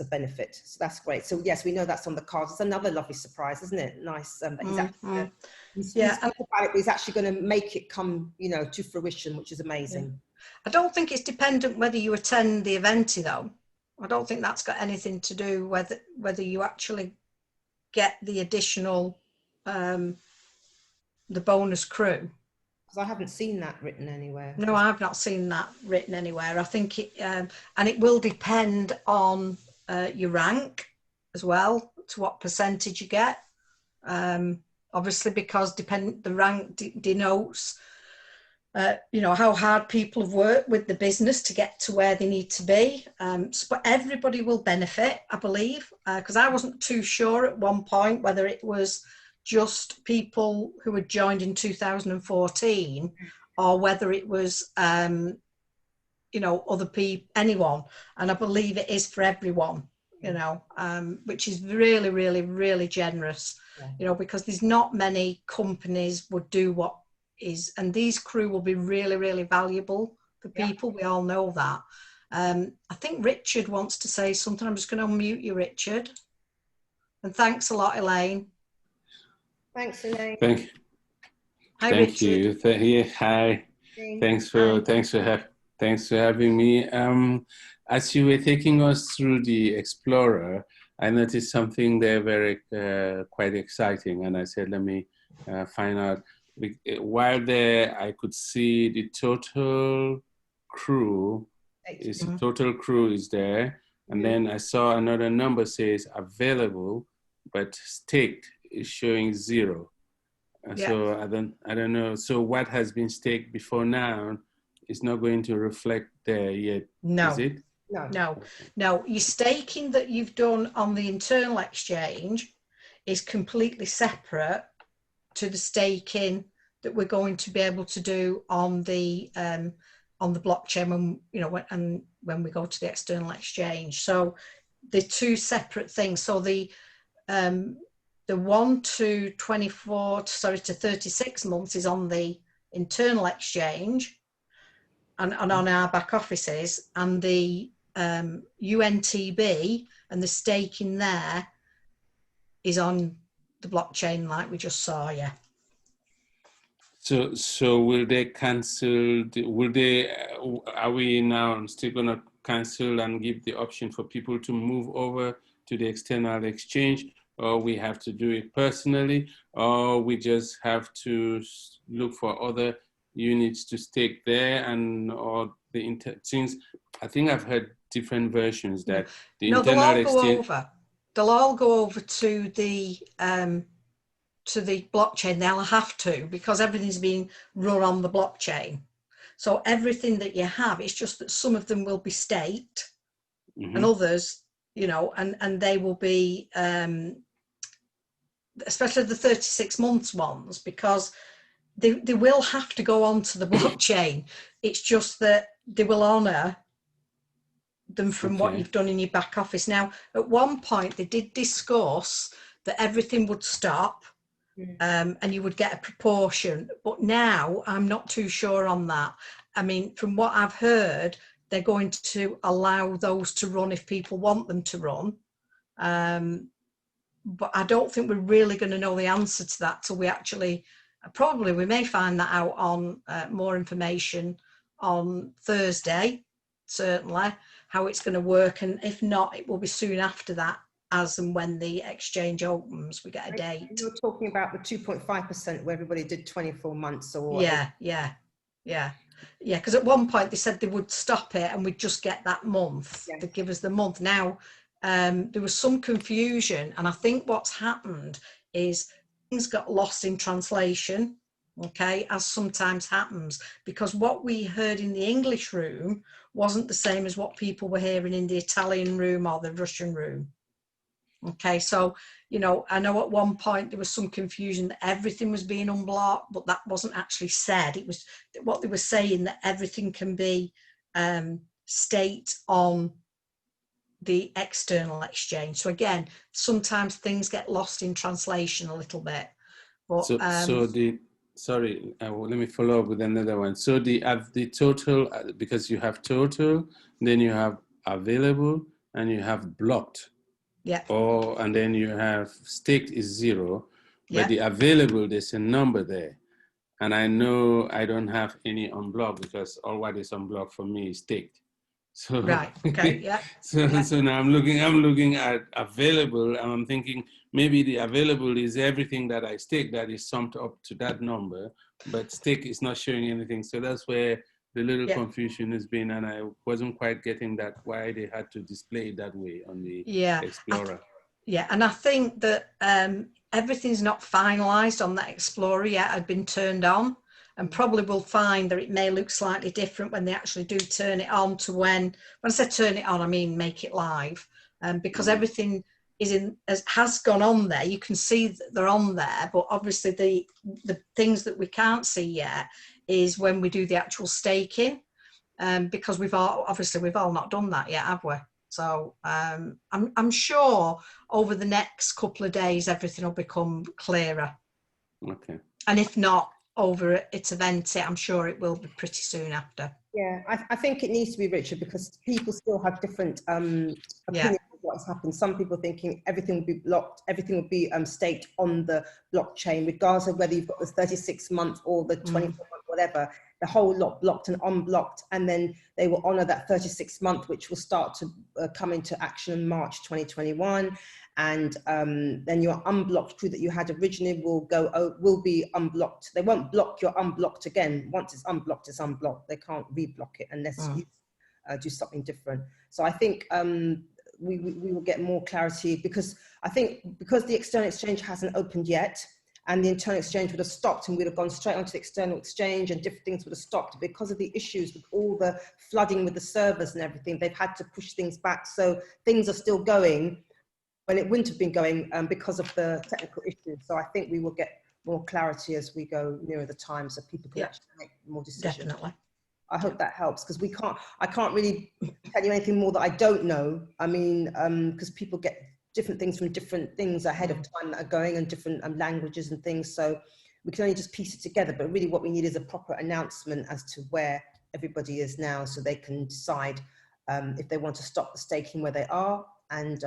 benefit. So that's great. So yes, we know that's on the cards. It's another lovely surprise, isn't it? Nice that he's actually he's about it, but he's actually going to make it come, you know, to fruition, which is amazing. Yeah. I don't think it's dependent whether you attend the event, though. I don't think that's got anything to do whether you actually get the additional the bonus crew. Because I haven't seen that written anywhere. No, I've not seen that written anywhere. I think it and it will depend on your rank as well, to what percentage you get. Obviously, because the rank denotes you know, how hard people have worked with the business to get to where they need to be. But everybody will benefit, I believe, because I wasn't too sure at one point whether it was just people who had joined in 2014 or whether it was, you know, other people, anyone. And I believe it is for everyone. you know, which is really, really, really generous, you know, because there's not many companies would do what is, and these crew will be really, really valuable for people. We all know that. I think Richard wants to say something. I'm just going to unmute you, Richard. And thanks a lot, Elaine. Thanks, Elaine. Thank you. Hi, Thank Richard. you. Hi. Thanks for having me. As you were taking us through the Explorer, I noticed something there very quite exciting, and I said, let me find out. While there, I could see the total crew. Total crew is there, and then I saw another number says available, but staked is showing 0. So I don't know. So what has been staked before now is not going to reflect there yet, No. is it? No. Your staking that you've done on the internal exchange is completely separate to the staking that we're going to be able to do on the blockchain when, you know, when we go to the external exchange. So they're two separate things. So the 1 to 36 months is on the internal exchange and on our back offices, and the UNTB and the staking there is on the blockchain like we just saw. So will they cancel? Are we now still going to cancel and give the option for people to move over to the external exchange, or we have to do it personally, or we just have to look for other units to stake there, and or since I think I've heard different versions that the internal exchange. They'll all go over to the blockchain. They'll have to, because everything's being run on the blockchain. So everything that you have, it's just that some of them will be staked and others, you know, and they will be, especially the 36 months ones, because they will have to go onto the blockchain. It's just that they will honour them from what you've done in your back office. Now, at one point, they did discuss that everything would stop and you would get a proportion. But now I'm not too sure on that. I mean, from what I've heard, they're going to allow those to run if people want them to run. But I don't think we're really going to know the answer to that till we actually, we may find that out on more information on Thursday, certainly, how it's going to work. And if not, it will be soon after that, as and when the exchange opens, we get a date. You were talking about the 2.5% where everybody did 24 months or... Yeah, because at one point they said they would stop it and we'd just get that month. They'd give us the month. Now, there was some confusion, and I think what's happened is things got lost in translation, okay, as sometimes happens, because what we heard in the English room wasn't the same as what people were hearing in the Italian room or the Russian room. Okay, so, you know, I know at one point there was some confusion that everything was being unblocked, but that wasn't actually said. It was what they were saying, that everything can be staked on the external exchange. So again, sometimes things get lost in translation a little bit. But, sorry, let me follow up with another one. So the total, because you have total, then you have available, and you have blocked. Yeah. And then you have staked is 0, but the available, there's a number there. And I know I don't have any unblocked because all what is unblocked for me is staked. So right. Okay. Yeah. So now I'm looking at available, and I'm thinking maybe the available is everything that I stake that is summed up to that number, but stake is not showing anything. So that's where the little confusion has been, and I wasn't quite getting that why they had to display it that way on the Explorer. And I think that everything's not finalized on that Explorer yet. Had been turned on, and probably will find that it may look slightly different when they actually do turn it on to when I say turn it on, I mean make it live, because everything has gone on there. You can see that they're on there, but obviously the things that we can't see yet is when we do the actual staking, because we've all not done that yet, have we? So I'm sure over the next couple of days everything will become clearer. Okay. And if not over at Eventi, I'm sure it will be pretty soon after. Yeah, I think it needs to be, Richard, because people still have different opinions of what's happened. Some people thinking everything will be blocked, everything will be staked on the blockchain, regardless of whether you've got the 36-month or the 24-month, whatever. The whole lot blocked and unblocked, and then they will honour that 36-month, which will start to come into action in March 2021. And then your unblocked crew that you had originally will be unblocked. They won't block your unblocked again. Once it's unblocked, it's unblocked. They can't reblock it unless you do something different. So I think we will get more clarity, because I think because the external exchange hasn't opened yet, and the internal exchange would have stopped, and we'd have gone straight onto the external exchange, and different things would have stopped because of the issues with all the flooding with the servers and everything. They've had to push things back. So things are still going when it wouldn't have been going because of the technical issues. So I think we will get more clarity as we go nearer the time, so people can actually make more decisions. Definitely. I hope that helps, because I can't really tell you anything more that I don't know. I mean, because people get different things from different things ahead of time that are going, and different languages and things. So we can only just piece it together. But really what we need is a proper announcement as to where everybody is now, so they can decide if they want to stop the staking where they are. And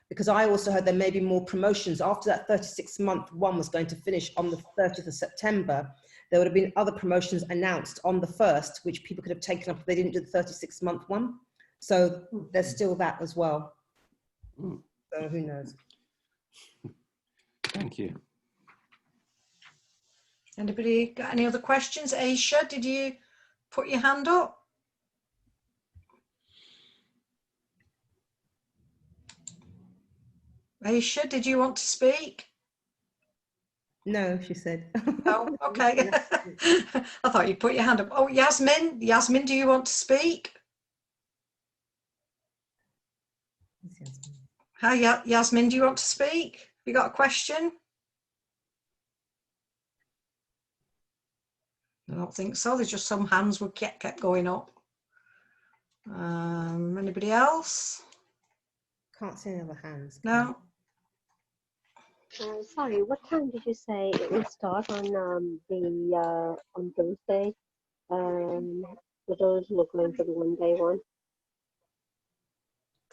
because I also heard there may be more promotions after that 36-month one was going to finish on the 30th of September. There would have been other promotions announced on the 1st, which people could have taken up if they didn't do the 36-month one. So there's still that as well. So who knows? Thank you. Anybody got any other questions? Aisha, did you put your hand up? Aisha, did you want to speak? No, she said. Oh, okay. I thought you put your hand up. Oh, Yasmin. Yasmin, do you want to speak? Hi, Yasmin, do you want to speak? Have you got a question? I don't think so. There's just some hands would kept going up. Anybody else? Can't see any other hands. No. Sorry, what time did you say it will start on on Thursday? For those who are going for the one-day one.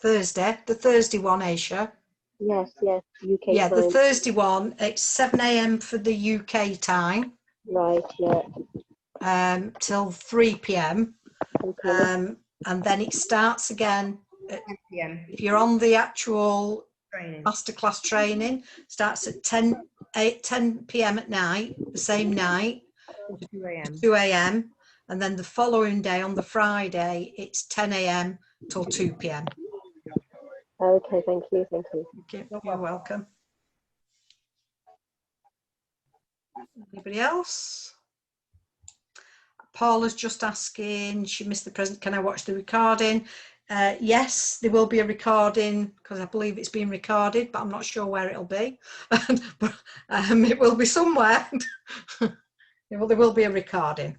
Thursday, the Thursday one, Aisha. Yes, UK yeah, time. the Thursday one, it's 7 a.m. for the UK time. Right, yeah. Till 3 p.m. Okay. And then it starts again at, 10 p.m. if you're on the actual training. masterclass training, starts at 10 p.m. at night, the same night, 2 a.m. 2 a.m. And then the following day on the Friday, it's 10 a.m. till 2 p.m. Okay, thank you, thank you. Okay, you're welcome. Anybody else? Paula's just asking, she missed the present, can I watch the recording? Yes, there will be a recording, because I believe it's being recorded, but I'm not sure where it'll be. But it will be somewhere. There will be a recording.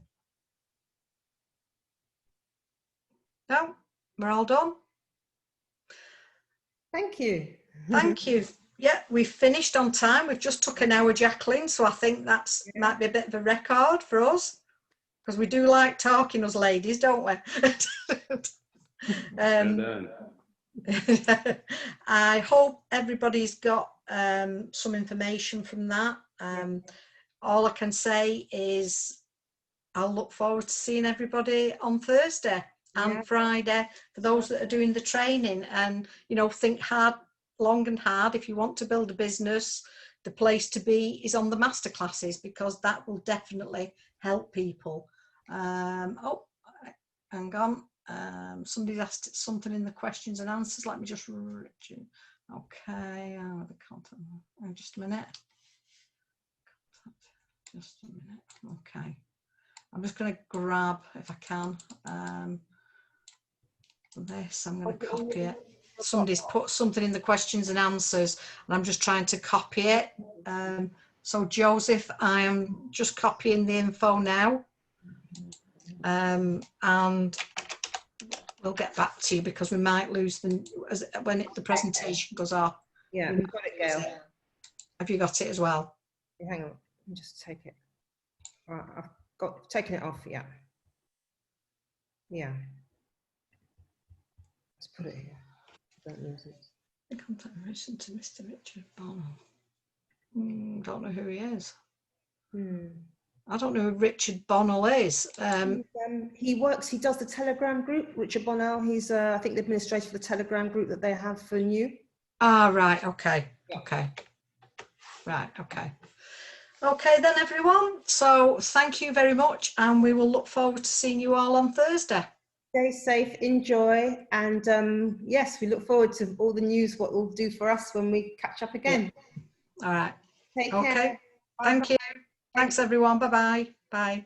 No, we're all done. Thank you. Thank you. Yeah, we've finished on time. We've just took an hour, Jacqueline, so I think that's might be a bit of a record for us, because we do like talking, us ladies, don't we? Well done. I hope everybody's got some information from that. All I can say is I'll look forward to seeing everybody on Thursday and Friday for those that are doing the training. And, you know, think hard, long and hard. If you want to build a business, the place to be is on the masterclasses, because that will definitely help people. Oh, hang on. Somebody asked something in the questions and answers. Let me just, okay, the content, just a minute. Just a minute, okay. I'm just going to grab, if I can, this, I'm going to copy it. Somebody's put something in the questions and answers, and I'm just trying to copy it. So Joseph, I am just copying the info now. And we'll get back to you because we might lose them when the presentation goes off. Yeah, we've got it, Gail. Have you got it as well? Hang on, let me just take it. Right, I've taken it off. Yeah. Yeah. Let's put it here. Don't lose it. The contact information to Mr. Richard Bonnell. Don't know who he is. I don't know who Richard Bonnell is. He does the Telegram group, Richard Bonnell. He's, I think, the administrator for the Telegram group that they have for NEW. Ah, right, okay, Yeah. okay. Right, okay. Okay then, everyone. So thank you very much, and we will look forward to seeing you all on Thursday. Stay safe, enjoy, and yes, we look forward to all the news, what it'll do for us when we catch up again. Yeah. All right. Take Okay. care. Thank you. Thanks, everyone. Bye-bye. Bye.